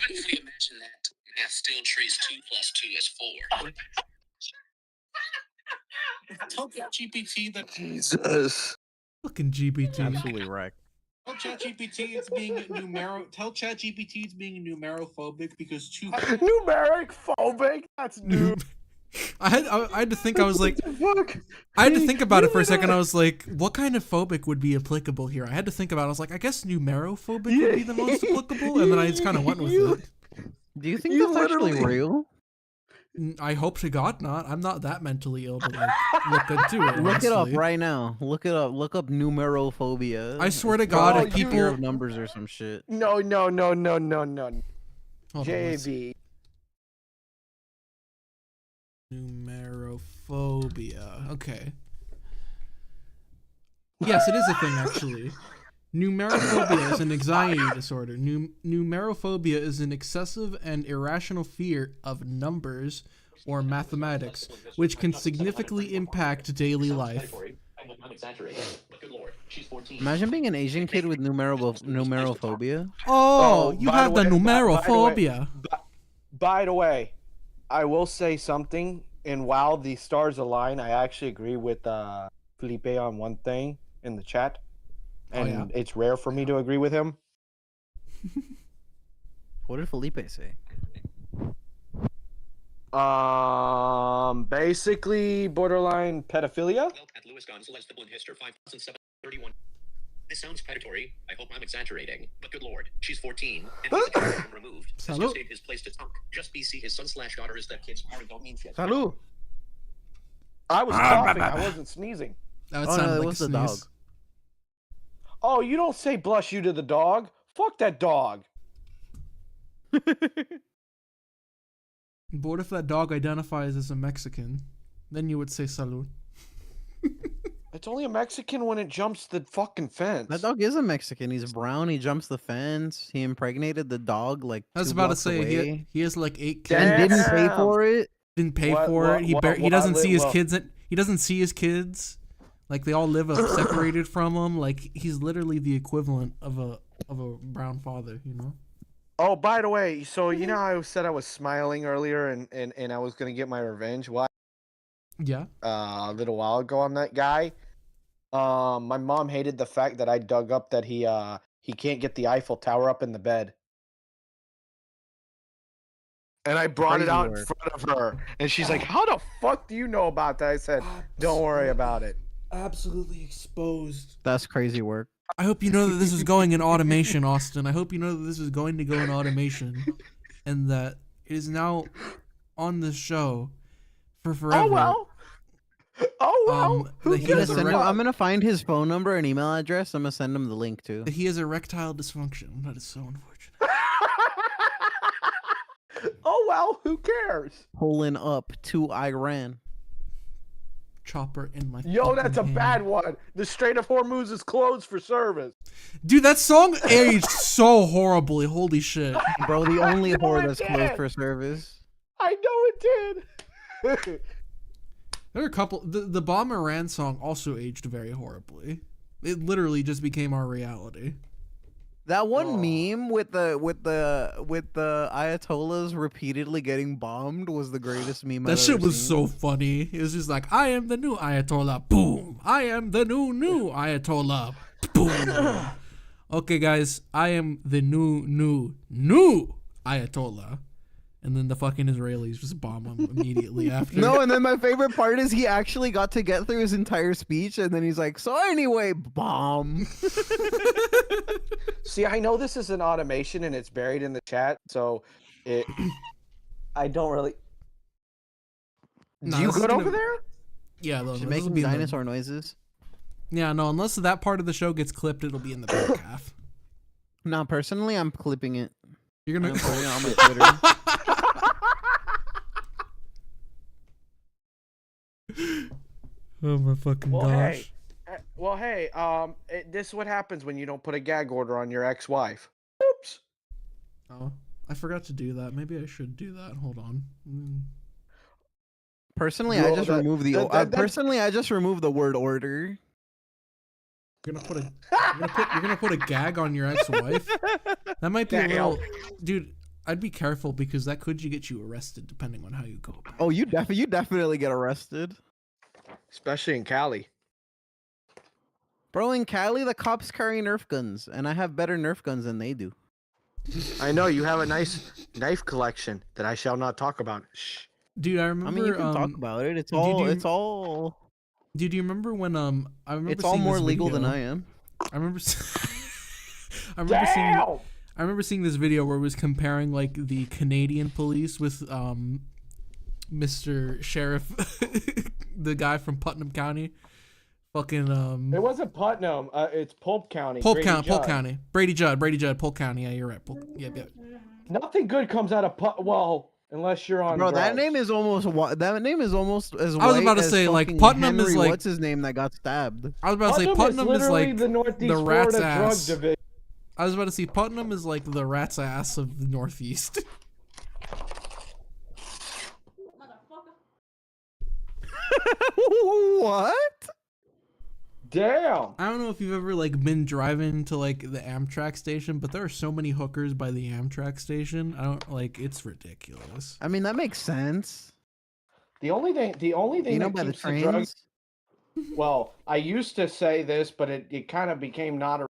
if we imagine that, math still treats 2 + 2 as 4. Tell ChatGPT that. Jesus. Fucking GPT. Absolutely wrecked. Tell ChatGPT it's being Tell ChatGPT it's being numerophobic because 2. Numeric phobic? That's new. I had to think. I was like, Fuck. I had to think about it for a second. I was like, what kind of phobic would be applicable here? I had to think about it. I was like, I guess numerophobic would be the most applicable, and then I just kind of went with it. Do you think You that's actually literally- real? I hope to God not. I'm not that mentally ill to like look into it. Look it up honestly. right now. Look it up. Look up numerophobia. I swear to It's God, probably if fear people of numbers or some shit. No. Hold on, let's- JV. Numerophobia. Okay. Yes, it is a thing actually. Numerophobia is an anxiety disorder. Numerophobia is an excessive and irrational fear of numbers or mathematics, which can significantly impact daily life. Imagine being an Asian kid with numerophobia. Oh, you by have the way- by- numerophobia. By the way, I will say something. And while the stars align, I actually agree with Felipe on one thing in the chat. And yeah. it's rare for me to agree with him. What did Felipe say? Basically borderline pedophilia. At Lewis Gonzalez, the Bloodhister 5731. This sounds predatory. I hope I'm exaggerating, but good lord, she's 14 and he's a child removed. This Salud. state his place to talk. Just BC his son/daughter is that kid's parent don't mean shit. Salud. I was coughing. I wasn't sneezing. That would Oh sound no, it like was a the dog. sneeze. Oh, you don't say bless you to the dog. Fuck that dog. But what if that dog identifies as a Mexican? Then you would say salud. It's only a Mexican when it jumps the fucking fence. That dog is a Mexican. He's brown. He jumps the fence. He impregnated the dog like I was 2 about to blocks say away. he has like 8 kids. And didn't pay Damn. for it. Didn't pay What- for what- it. He what- he what doesn't I see li- his well- kids. He doesn't see his kids. Like they all live separated from him. Like he's literally the equivalent of a brown father. You know. Oh, by the way, so you know how I said I was smiling earlier and I was gonna get my revenge? Why? Yeah. A little while ago on that guy. My mom hated the fact that I dug up that he can't get the Eiffel Tower up in the bed. And I brought it Crazy out in work. front of her, and she's like, "How the fuck do you know about that?" I said, "Don't worry about it." Absolutely exposed. That's crazy work. I hope you know that this is going in automation, Austin. I hope you know that this is going to go in automation, and that it is now on the show for forever. Oh well. Oh well. Who that he I'm gonna, has gives a send him, fuck? I'm gonna find his phone number and email address. I'm gonna send him the link too. He has erectile dysfunction. That is so unfortunate. Oh well. Who cares? Pulling up to Iran. Chopper in my. Yo, that's a fucking bad hand. one. The Strait of Hormuz is closed for service. Dude, that song aged so horribly. Holy shit. Bro, the only know whore it that's did. closed for service. I know it did. There are a couple. The Bomb Iran song also aged very horribly. It literally just became our reality. That one Oh. meme with the Ayatollahs repeatedly getting bombed was the greatest meme That I've shit ever was seen. so funny. It was just like, I am the new Ayatollah. Boom. I am the new Ayatollah. Boom. Okay, guys. I am the new Ayatollah. And then the fucking Israelis just bomb him immediately after. No, and then my favorite part is he actually got to get through his entire speech, and then he's like, "So anyway, bomb." See, I know this is an automation and it's buried in the chat, so it. I don't really. Nah, you this is good gonna- over there? Yeah, though. She's this will making be in the- dinosaur noises. Yeah, no, unless that part of the show gets clipped, it'll be in the back half. No, personally, I'm clipping it. You're I'm gonna. putting it on my Twitter. Oh my fucking Well, gosh. hey. This is what happens when you don't put a gag order on your ex-wife. Oops. Oh, I forgot to do that. Maybe I should do that. Hold on. Personally, Yo, I just that- removed the. that- that's- personally, I just removed the word order. You're gonna put a you're gonna put a gag on your ex-wife. That might be a Damn. little, dude. I'd be careful because that could get you arrested depending on how you go about it. Oh, you definitely get arrested, Especially in Cali. bro. In Cali, the cops carry Nerf guns, and I have better Nerf guns than they do. I know you have a nice knife collection that I shall not talk about. Shh. Dude, I remember. I mean, you can talk about it. It's all. It's all. Dude, do you remember when I remember It's all seeing more this legal than video. I am. I remember. I remember seeing. Damn! I remember seeing this video where it was comparing like the Canadian police with Mr. Sheriff, the guy from Putnam County, fucking It wasn't Putnam. It's Polk County. Polk Brady County, Polk Judd. County, Brady Judd, Polk County. Yeah, you're right. Polk, yeah. Nothing good comes out of Well, Unless you're on. Bro, that drugs. name is almost as I was white about to as say, like, fucking Putnam is Henry, like- what's his name that got stabbed? I was about to say Putnam is literally like the Northeast the rat's Florida drug ass. division. I was about to say Putnam is like the rat's ass of the Northeast. What? Damn. I don't know if you've ever like been driving to like the Amtrak station, but there are so many hookers by the Amtrak station. I don't like it's ridiculous. I mean, that makes sense. The only thing You know, that by the keeps the drug. trains. Well, I used to say this, but it kind of became not a.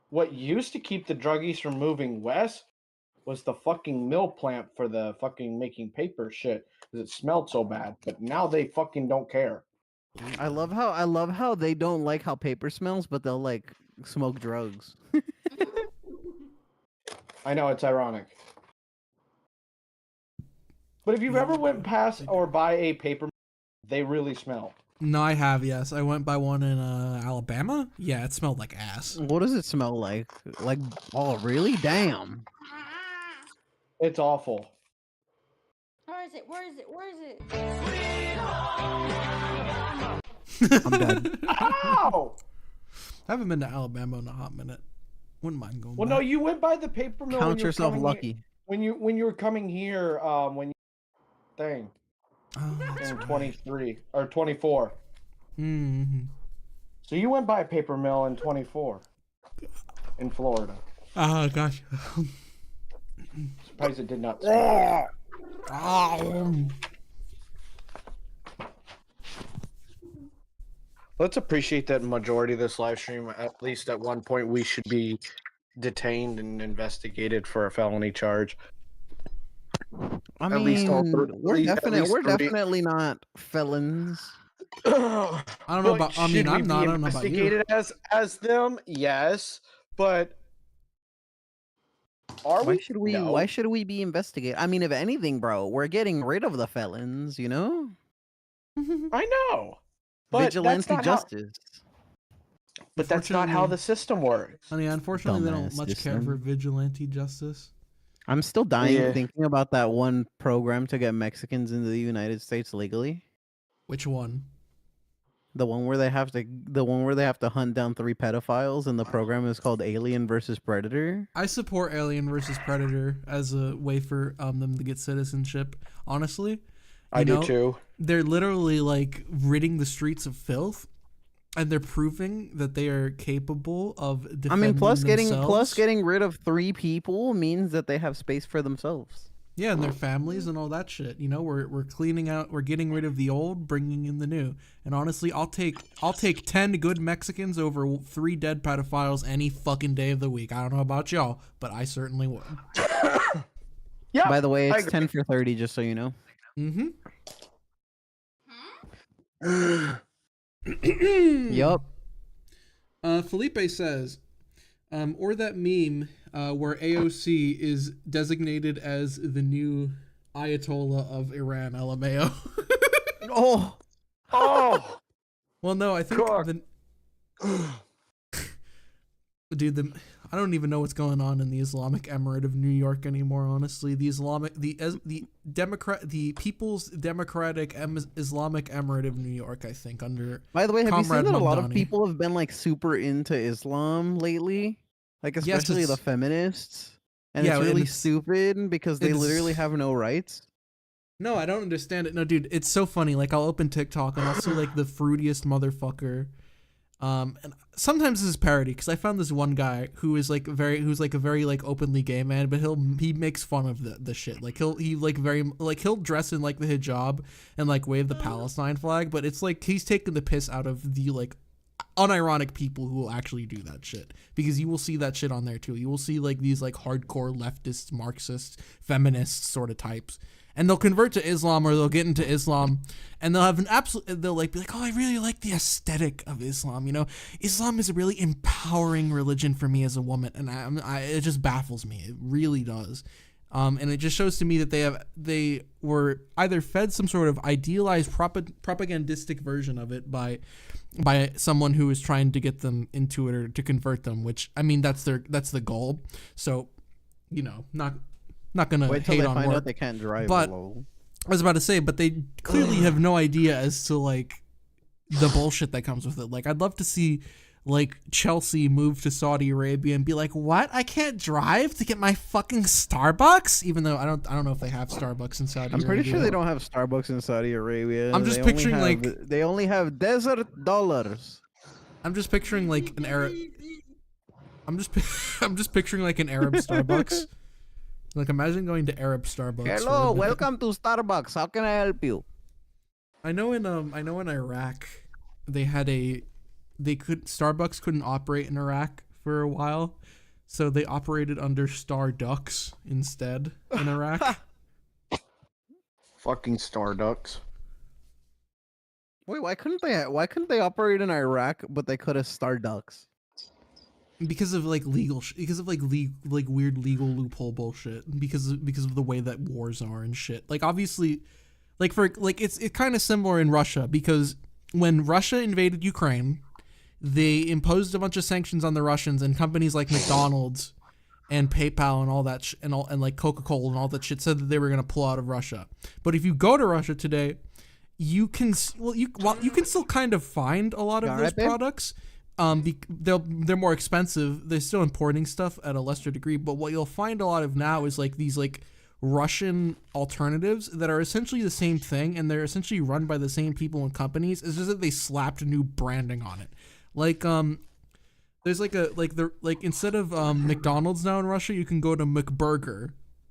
What used to keep the druggies from moving west was the fucking mill plant for the fucking making paper shit because it smelled so bad. But now they fucking don't care. I love how they don't like how paper smells, but they'll like smoke drugs. I know it's ironic. But if you've ever went past or by a paper, they really smell. No, I have, yes. I went by one in Alabama. Yeah, it smelled like ass. What does it smell like? Like, oh, really? Damn. It's awful. Where is it? Where is it? Where is it? I'm dead. Ow! I haven't been to Alabama in a hot minute. Wouldn't mind going. Well, back. no, you went by the paper mill. when Count you were yourself coming lucky. Here, when you were coming here, when you thing Oh, that's in right. 23 or 24. Mm-hmm. So you went by a paper mill in 24 in Florida. Oh gosh. Surprised it did not. Smell. Oh. Let's appreciate that majority of this live stream, at least at one point, we should be detained and investigated for a felony charge. I At mean, least all three- we're at least we're three. definitely not felons. I don't know about. I mean, Should we I'm not. I be don't know about you. investigated as them? Yes, but are Why we? should we? No. Why should we be investigated? I mean, if anything, bro, we're getting rid of the felons. You know, I know, but vigilante that's not justice. but that's not how the system works. I mean, unfortunately, they don't Dumbass much care system. for vigilante justice. I'm still dying Yeah. thinking about that one program to get Mexicans into the United States legally. Which one? The one where they have to hunt down 3 pedophiles, and the program is called Alien versus Predator. I support Alien versus Predator as a way for them to get citizenship. Honestly, I you do know, too. They're literally like ridding the streets of filth, and they're proving that they are capable of defending I mean, plus themselves. getting rid of 3 people means that they have space for themselves. Yeah, and their families and all that shit. You know, we're cleaning out, we're getting rid of the old, bringing in the new. And honestly, I'll take 10 good Mexicans over 3 dead pedophiles any fucking day of the week. I don't know about y'all, but I certainly would. Yeah. By the way, I it's 10 for 30, just so you know. Mm-hmm. Yup. Felipe says, or that meme where AOC is designated as the new Ayatollah of Iran, LMAO. Oh, Oh, Well, no, I think Cook. dude, I don't even know what's going on in the Islamic Emirate of New York anymore. Honestly, the People's Democratic Islamic Emirate of New York, I think, under by the way, have you seen Comrade that a lot of Mamdani. people have been like super into Islam lately? Like Yes, especially the it's- feminists. And Yeah, it's and really it's- stupid because they it's- literally have no rights. No, I don't understand it. No, dude, it's so funny. Like, I'll open TikTok and I'll see like the fruitiest motherfucker. And sometimes this is parody because I found this one guy who's like a very like openly gay man, but he makes fun of the shit. Like he'll dress in like the hijab and like wave the Palestine flag, but it's like he's taking the piss out of the like unironic people who will actually do that shit, because you will see that shit on there too. You will see like these like hardcore leftists, Marxists, feminists sort of types, and they'll convert to Islam or they'll get into Islam and they'll have they'll like be like, oh, I really like the aesthetic of Islam. You know, Islam is a really empowering religion for me as a woman, and it just baffles me. It really does. And it just shows to me that they were either fed some sort of idealized propagandistic version of it by someone who is trying to get them into it or to convert them, which I mean that's the goal. So, you know, Not gonna Wait till hate they on find work. out they can't drive. but- lol. I was about to say, but they clearly have no idea as to like the bullshit that comes with it. Like, I'd love to see like Chelsea move to Saudi Arabia and be like, "What? I can't drive to get my fucking Starbucks?" Even though I don't know if they have Starbucks in Saudi I'm Arabia. pretty sure they don't have Starbucks in Saudi Arabia. I'm just They only picturing, have- like- they only have desert dollars. I'm just picturing like an Arab. I'm just picturing like an Arab Starbucks. Like, imagine going to Arab Starbucks. for Hello, a bit. welcome to Starbucks. How can I help you? I know in Iraq, Starbucks couldn't operate in Iraq for a while, so they operated under Starducks instead in Iraq. Fucking Starducks. Wait, why couldn't they operate in Iraq, but they could have Starducks? Because of like weird legal loophole bullshit. Because of the way that wars are and shit. Like, obviously, like it's kind of similar in Russia, because when Russia invaded Ukraine, they imposed a bunch of sanctions on the Russians, and companies like McDonald's and PayPal and all that and like Coca-Cola and all that shit said that they were going to pull out of Russia. But if you go to Russia today, you can still kind of find a lot of Got those it, babe? products. They're more expensive. They're still importing stuff at a lesser degree, but what you'll find a lot of now is like these like Russian alternatives that are essentially the same thing, and they're essentially run by the same people and companies. It's just that they slapped new branding on it. Like there's instead of McDonald's now in Russia, you can go to McBurger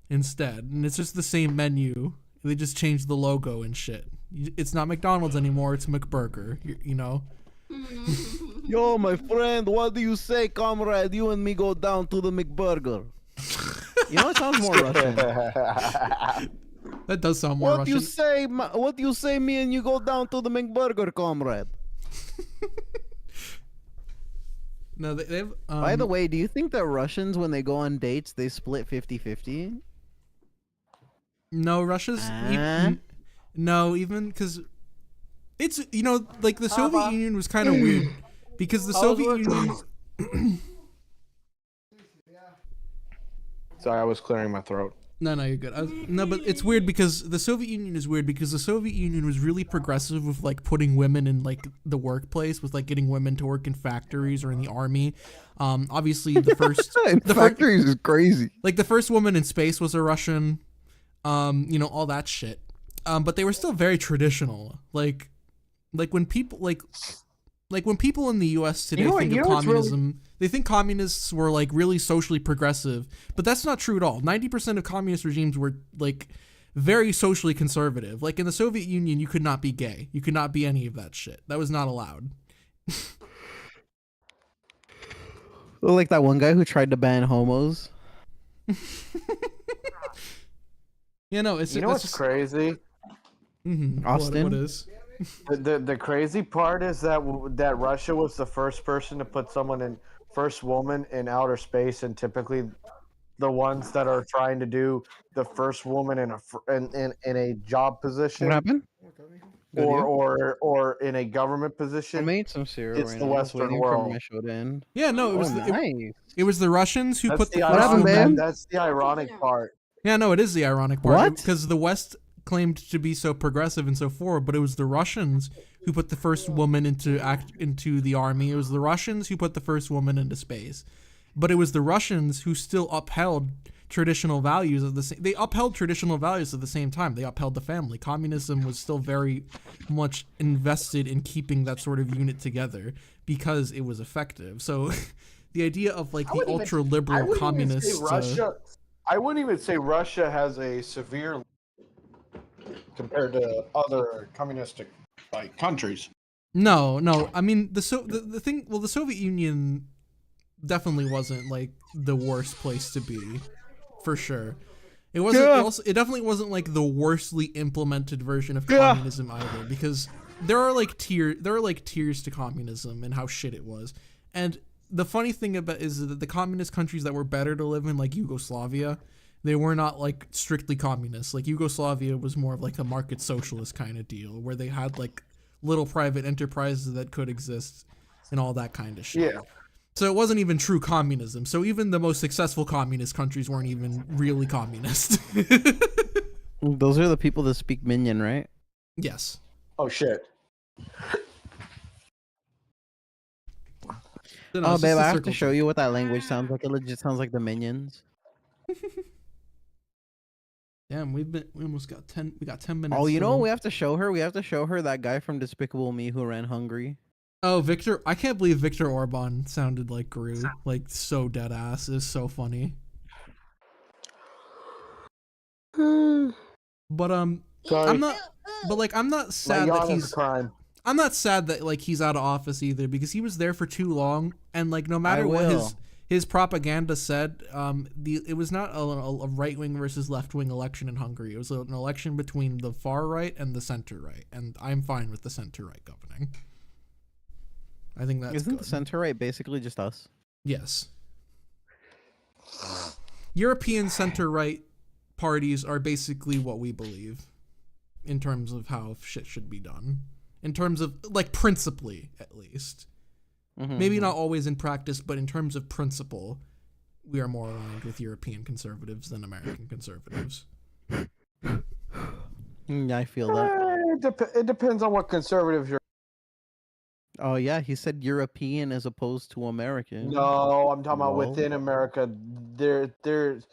instead, and it's just the same menu. They just changed the logo and shit. It's not McDonald's anymore. It's McBurger. You know. Yo, my friend, what do you say, comrade? You and me go down to the McBurger. You know, it sounds more Russian. That does sound more What Russian. you say? Me and you go down to the McBurger, comrade. No, they have. By the way, do you think that Russians, when they go on dates, they split 50-50? No, Russia's Huh? no, even because it's like the Soviet Union was kind of weird because the Soviet Union. Sorry, I was clearing my throat. No, you're good. No, but it's weird because the Soviet Union is weird because the Soviet Union was really progressive with like putting women in like the workplace, with like getting women to work in factories or in the army. Obviously the first Factories is crazy. like the first woman in space was a Russian. All that shit. But they were still very traditional. Like when people when people in the U.S. today think of communism, they think communists were like really socially progressive, but that's not true at all. 90% of communist regimes were like very socially conservative. Like in the Soviet Union, you could not be gay. You could not be any of that shit. That was not allowed. Like that one guy who tried to ban homos. Yeah, no, it's What's crazy? Austin? What is? The crazy part is that Russia was the first person to put first woman in outer space, and typically the ones that are trying to do the first woman in a job position What happened? or in a government I position. made some cereal It's right the now. I was Western waiting world. for my show to end. Yeah, no, it was nice. it was the Russians who put the the first happened, woman. man? That's the ironic part. Yeah, no, it is the ironic part. What? Because the West claimed to be so progressive and so forward, but it was the Russians who put the first woman into the army. It was the Russians who put the first woman into space. But it was the Russians who still upheld traditional values they upheld traditional values at the same time. They upheld the family. Communism was still very much invested in keeping that sort of unit together because it was effective. So the idea of like the ultra liberal communists I wouldn't even say Russia has a severe compared to other communistic countries. No. I mean, the Soviet Union definitely wasn't like the worst place to be, for sure. It wasn't. It definitely wasn't like the worstly implemented version of communism either, because there are tiers to communism and how shit it was. And the funny thing about is that the communist countries that were better to live in, like Yugoslavia, they were not like strictly communist. Like Yugoslavia was more of like a market socialist kind of deal, where they had like little private enterprises that could exist and all that kind of shit. Yeah. So it wasn't even true communism. So even the most successful communist countries weren't even really communist. Those are the people that speak Minion, right? Yes. Oh shit. So no, Oh, it's just babe, a I have circle to show jerk. you what that language sounds like. It legit sounds like the Minions. Damn, we almost got 10. We got 10 minutes. Oh, you know so- what we have to show her? We have to show her that guy from Despicable Me who ran Hungry. Oh, Victor! I can't believe Victor Orban sounded like Gru, like so dead ass. It's so funny. But Sorry. I'm not. But like, I'm not My sad that yawn is a he's. crime. I'm not sad that like he's out of office either, because he was there for too long, and like no matter what will. his propaganda said, it was not a right wing versus left wing election in Hungary. It was an election between the far right and the center right, and I'm fine with the center right governing. I think that's Isn't good. the center right basically just us? Yes. European center right parties are basically what we believe in terms of how shit should be done. In terms of, like, principally, at least. Maybe not always in practice, but in terms of principle, we are more aligned with European conservatives than American conservatives. I feel that. It depends on what conservatives you're. Oh yeah, he said European as opposed to American. No, I'm talking about Well. within America. There's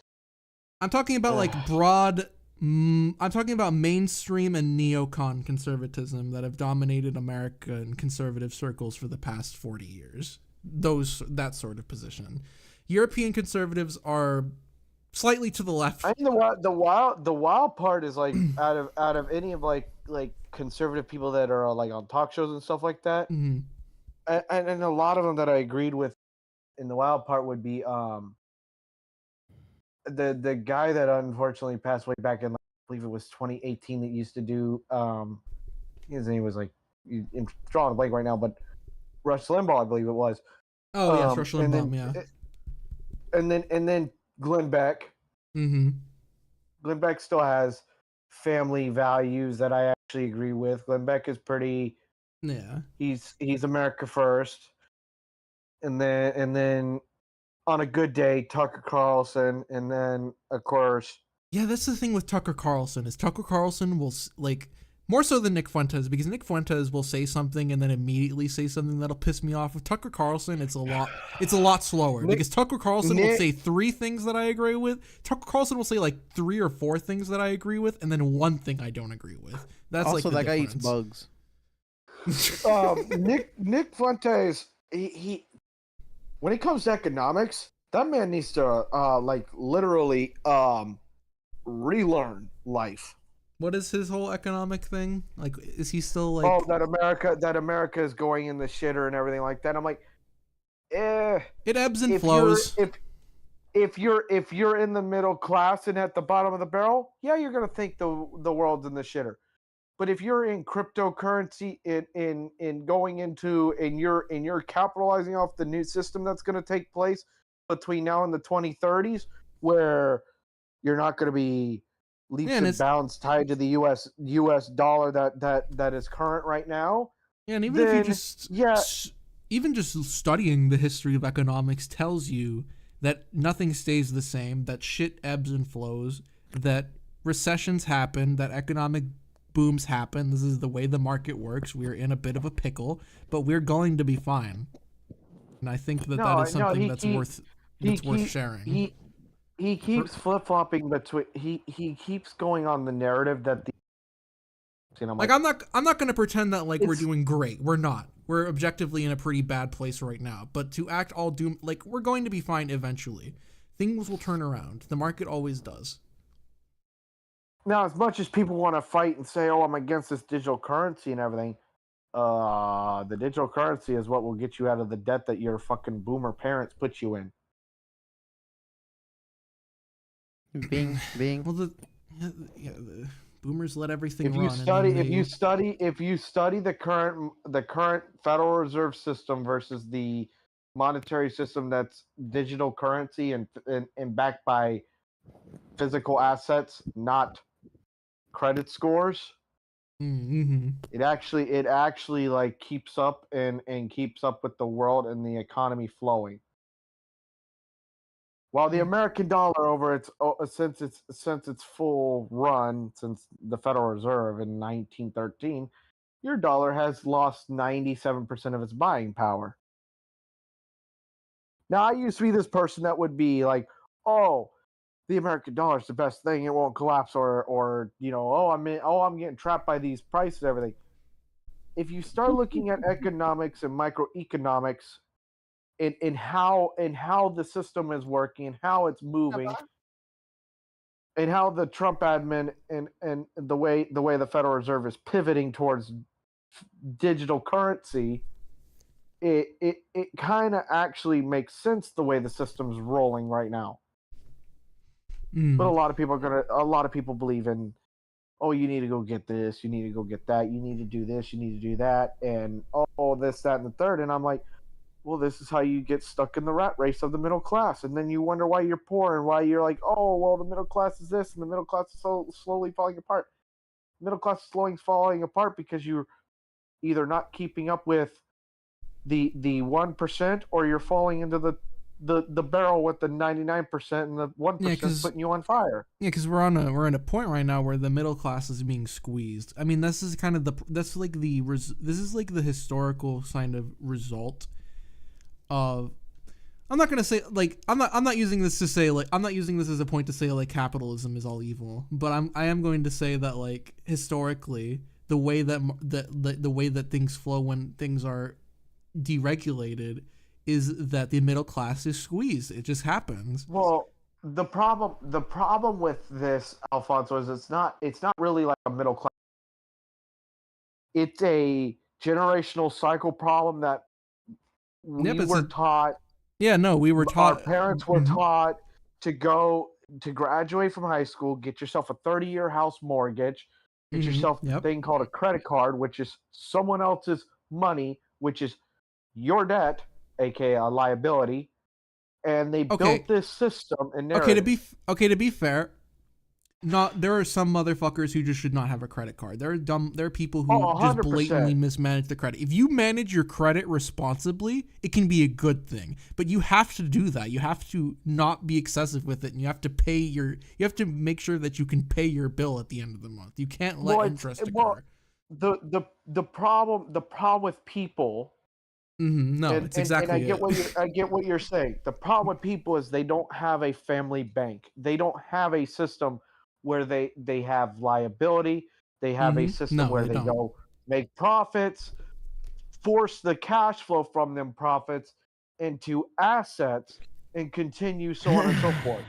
I'm talking about, like, broad... I'm talking about mainstream and neocon conservatism that have dominated America in conservative circles for the past 40 years. That sort of position. European conservatives are slightly to the left. I mean the wild part is like out of any of like conservative people that are like on talk shows and stuff like that, Mhm. and a lot of them that I agreed with in the wild part would be the guy that unfortunately passed away back in, I believe it was 2018, that used to do his name was like, I'm drawing a blank right now, but Rush Limbaugh, I believe it was. Oh, yes, Rush and Limbaugh, then, yeah. and then Glenn Beck. Mm-hmm. Glenn Beck still has family values that I actually agree with. Glenn Beck is pretty. Yeah. He's America first, and then on a good day, Tucker Carlson, and then of course. Yeah, that's the thing with Tucker Carlson, is Tucker Carlson will, like, more so than Nick Fuentes, because Nick Fuentes will say something and then immediately say something that'll piss me off. With Tucker Carlson, it's a lot slower, because Tucker Carlson will say 3 things that I agree with. Tucker Carlson will say like 3 or 4 things that I agree with, and then 1 thing I don't agree with. That's also, like the that guy eats difference. bugs. Nick Fuentes, he when it comes to economics, that man needs to like literally relearn life. What is his whole economic thing? Like, is he still like? Oh, that America is going in the shitter and everything like that. I'm like, it ebbs and if flows. if you're in the middle class and at the bottom of the barrel, yeah, you're gonna think the world's in the shitter. But if you're in cryptocurrency, in going into and you're capitalizing off the new system that's going to take place between now and the 2030s, where you're not going to be leaps and bounds tied to the US dollar that is current right now. Yeah, and even if you just even just studying the history of economics tells you that nothing stays the same, that shit ebbs and flows, that recessions happen, that economic booms happen. This is the way the market works. We're in a bit of a pickle, but we're going to be fine. And I think that is something that's worth sharing. He keeps flip-flopping between he keeps going on the narrative that the like I'm not going to pretend that like we're doing great. We're not. We're objectively in a pretty bad place right now, but to act all doom, like, we're going to be fine eventually. Things will turn around. The market always does. Now, as much as people want to fight and say, "Oh, I'm against this digital currency and everything," the digital currency is what will get you out of the debt that your fucking boomer parents put you in. Being well, the boomers let everything If run. If you study the current Federal Reserve System versus the monetary system that's digital currency and backed by physical assets, not credit scores, Mm-hmm. It actually like keeps up and keeps up with the world and the economy flowing. While the American dollar over since its full run since the Federal Reserve in 1913, your dollar has lost 97% of its buying power. Now, I used to be this person that would be like, "Oh, the American dollar is the best thing; it won't collapse," or I'm getting trapped by these prices and everything. If you start looking at economics and microeconomics, in how the system is working, and how it's moving, and how the Trump admin and the way the Federal Reserve is pivoting towards digital currency, it kind of actually makes sense the way the system's rolling right now. But a lot of people believe in, oh, you need to go get this, you need to go get that, you need to do this, you need to do that, and oh, this, that, and the third. And I'm like, well, this is how you get stuck in the rat race of the middle class, and then you wonder why you're poor and why you're like, oh, well, the middle class is this, and the middle class is so slowly falling apart. Middle class is slowly falling apart because you're either not keeping up with the 1%, or you're falling into the barrel with the 99%, and the 1% putting you on fire. Yeah, because we're in a point right now where the middle class is being squeezed. I mean, this is kind of this is like the historical kind of result of. I'm not gonna say like I'm not using this to say like I'm not using this as a point to say like capitalism is all evil, but I am going to say that like historically the way that things flow when things are deregulated is that the middle class is squeezed. It just happens. Well, the problem with this, Alfonso, is it's not really like a middle class. It's a generational cycle problem that we were taught. Yeah, no, we were taught. Our parents were taught to graduate from high school, get yourself a 30-year house mortgage, get yourself a thing called a credit card, which is someone else's money, which is your debt, aka a liability, and they built this system and narrative. To be fair, there are some motherfuckers who just should not have a credit card. There are people who just blatantly mismanage the credit. If you manage your credit responsibly, it can be a good thing. But you have to do that. You have to not be excessive with it, and you have to make sure that you can pay your bill at the end of the month. You can't let interest occur. The problem with people. No, it's exactly. And I get what you're saying. The problem with people is they don't have a family bank. They don't have a system where they have liability. They have a system where they go make profits, force the cash flow from them profits into assets, and continue so on and so forth.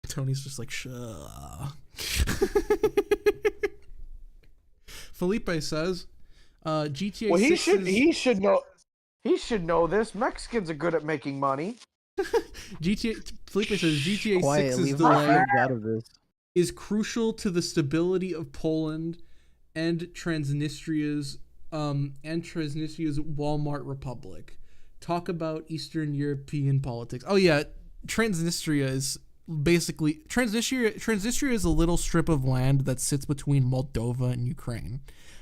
Tony's just like, sure. Felipe says, GTA. Well, he should know this. Mexicans are good at making money. Felipe says GTA 6's delay is crucial to the stability of Poland and Transnistria's Walmart Republic. Talk about Eastern European politics. Oh yeah, Transnistria is basically Transnistria is a little strip of land that sits between Moldova and Ukraine.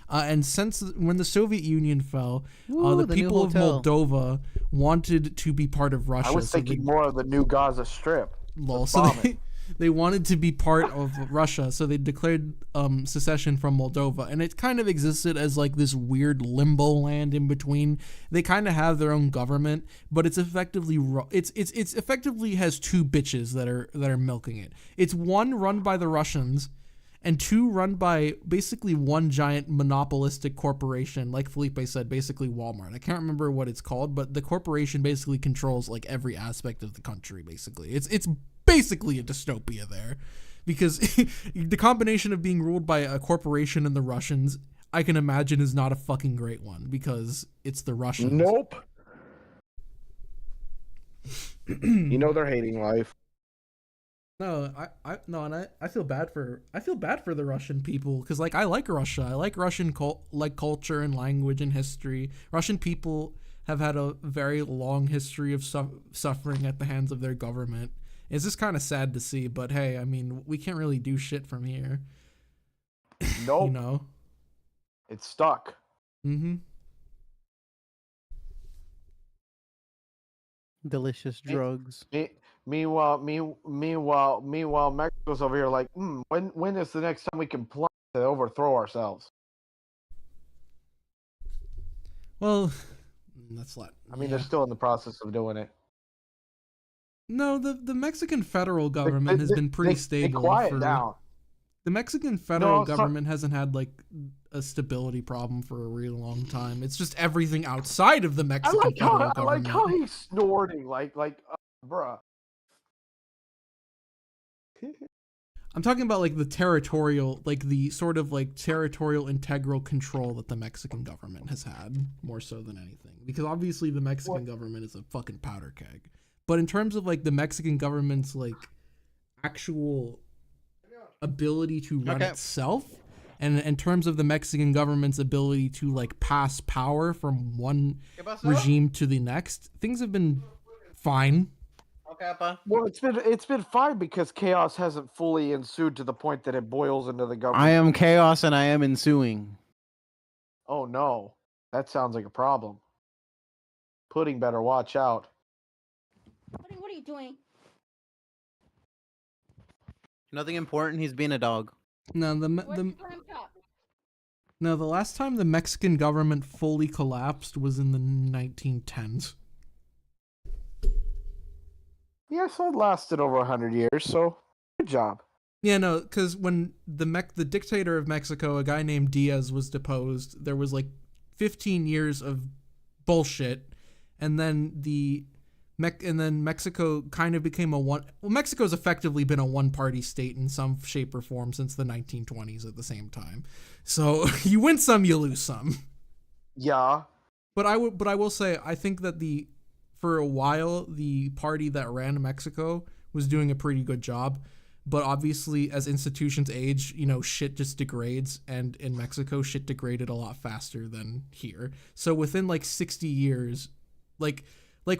And since when the Soviet Union fell, the people of Moldova wanted to be part of Russia. I was thinking more of the new Gaza Strip. Lol. So they wanted to be part of Russia, so they declared secession from Moldova, and it kind of existed as like this weird limbo land in between. They kind of have their own government, but it's effectively it's effectively has two bitches that are milking it. It's one run by the Russians, and two run by basically one giant monopolistic corporation, like Felipe said, basically Walmart. I can't remember what it's called, but the corporation basically controls like every aspect of the country. Basically, it's basically a dystopia there, because the combination of being ruled by a corporation and the Russians, I can imagine, is not a fucking great one, because it's the Russians. Nope. You know they're hating life. No, I feel bad for the Russian people, because like I like Russia. I like Russian culture and language and history. Russian people have had a very long history of suffering at the hands of their government. It's just kind of sad to see, but hey, I mean, we can't really do shit from here. Nope. You know? It's stuck. Mm-hmm. Delicious drugs. Meanwhile, Mexico's over here like, when is the next time we can plan to overthrow ourselves? Well, that's not. I mean, yeah. they're still in the process of doing it. No, the Mexican federal government has been pretty stable. They quiet down. The Mexican federal government hasn't had like a stability problem for a really long time. It's just everything outside of the Mexican federal government. I like how he's snorting, bruh. I'm talking about like the territorial, like the sort of like territorial integral control that the Mexican government has had more so than anything. Because obviously the Mexican government is a fucking powder keg. But in terms of like the Mexican government's like actual ability to run itself, and in terms of the Mexican government's ability to like pass power from one regime to the next, things have been fine. Well, it's been fine because chaos hasn't fully ensued to the point that it boils into the government. I am chaos and I am ensuing. Oh no, that sounds like a problem. Pudding better watch out. Pudding, what are you doing? Nothing important. He's being a dog. No, the last time the Mexican government fully collapsed was in the 1910s. Yeah, so it lasted over 100 years, so good job. Yeah, no, because when the dictator of Mexico, a guy named Diaz, was deposed, there was like 15 years of bullshit, and then Mexico kind of became Mexico's effectively been a one-party state in some shape or form since the 1920s at the same time. So you win some, you lose some. Yeah. But I will say, I think that for a while, the party that ran Mexico was doing a pretty good job. But obviously, as institutions age, shit just degrades. And in Mexico, shit degraded a lot faster than here. So within like 60 years, like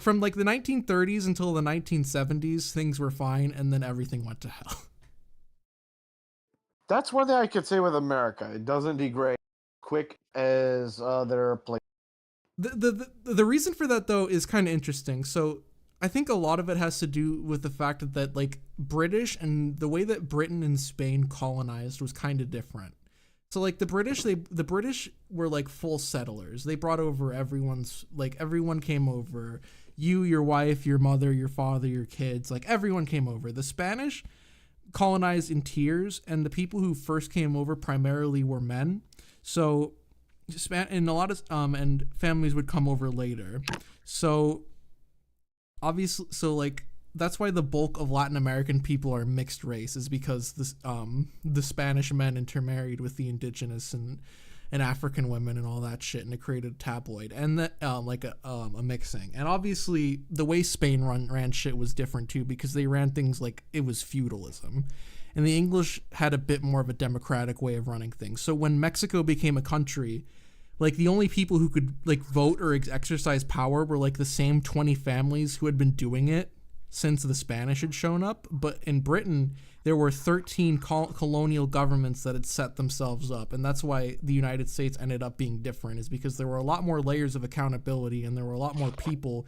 from like the 1930s until the 1970s, things were fine. And then everything went to hell. That's one thing I could say with America. It doesn't degrade quick as their place. The reason for that, though, is kind of interesting. So I think a lot of it has to do with the fact that like British and the way that Britain and Spain colonized was kind of different. So like the British were like full settlers. They brought over everyone came over. You, your wife, your mother, your father, your kids, like everyone came over. The Spanish colonized in tiers, and the people who first came over primarily were men. So and a lot of and families would come over later. So obviously, like that's why the bulk of Latin American people are mixed race, is because the Spanish men intermarried with the indigenous and African women and all that shit, and it created a tabloid and a mixing. And obviously the way Spain ran shit was different too, because they ran things like it was feudalism. And the English had a bit more of a democratic way of running things. So when Mexico became a country, like the only people who could like vote or exercise power were like the same 20 families who had been doing it since the Spanish had shown up. But in Britain, there were 13 colonial governments that had set themselves up. And that's why the United States ended up being different, is because there were a lot more layers of accountability, and there were a lot more people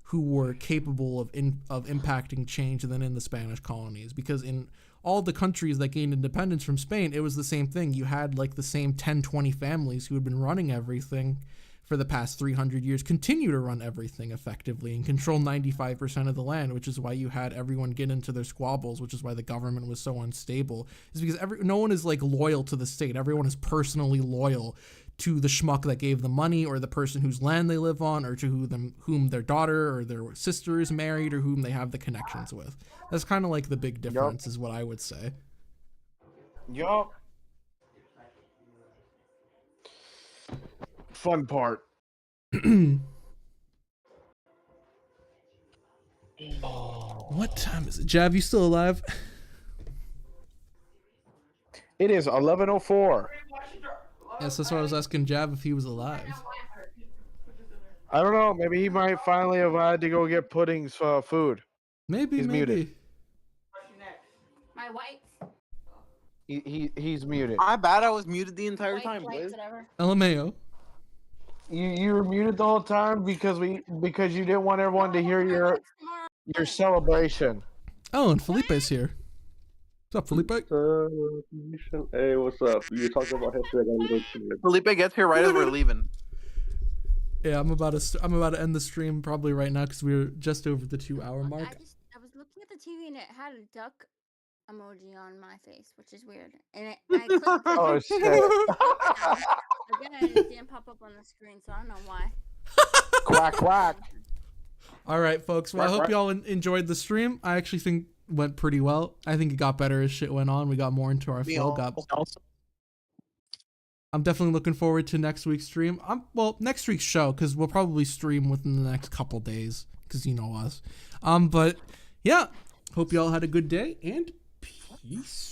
who were capable of impacting change than in the Spanish colonies. Because in all the countries that gained independence from Spain, it was the same thing. You had like the same 10, 20 families who had been running everything for the past 300 years, continue to run everything effectively and control 95% of the land, which is why you had everyone get into their squabbles, which is why the government was so unstable. Is because no one is like loyal to the state. Everyone is personally loyal to the schmuck that gave them money, or the person whose land they live on, or to whom their daughter or their sister is married, or whom they have the connections with. That's kind of like the big difference, is what I would say. Yup. Fun part. What time is it? Jav, you still alive? It is 11:04. Yes, that's why I was asking Jav if he was alive. I don't know. Maybe he might finally have had to go get Pudding's food. Maybe, He's maybe. muted. My whites. He's muted. My bad. I was muted the entire White time, flights, Blizz. whatever. LMAO. You were muted the whole time because you didn't want everyone to hear your Tomorrow. celebration. Oh, and Felipe's here. What's up, Felipe? Hey, what's up? You talking about history? I got a little tired. Felipe gets here right as we're leaving. Yeah, I'm about to end the stream probably right now because we're just over the 2-hour mark. I was looking at the TV and it had a duck emoji on my face, which is weird. And I clicked Oh shit! again, it didn't pop up on the screen, so I don't know why. Quack quack. All right, folks. Well, I hope y'all enjoyed the stream. I actually think it went pretty well. I think it got better as shit went on. We got more into our flow. I'm definitely looking forward to next week's stream. Next week's show, because we'll probably stream within the next couple days, because you know us. But yeah, hope y'all had a good day, and peace.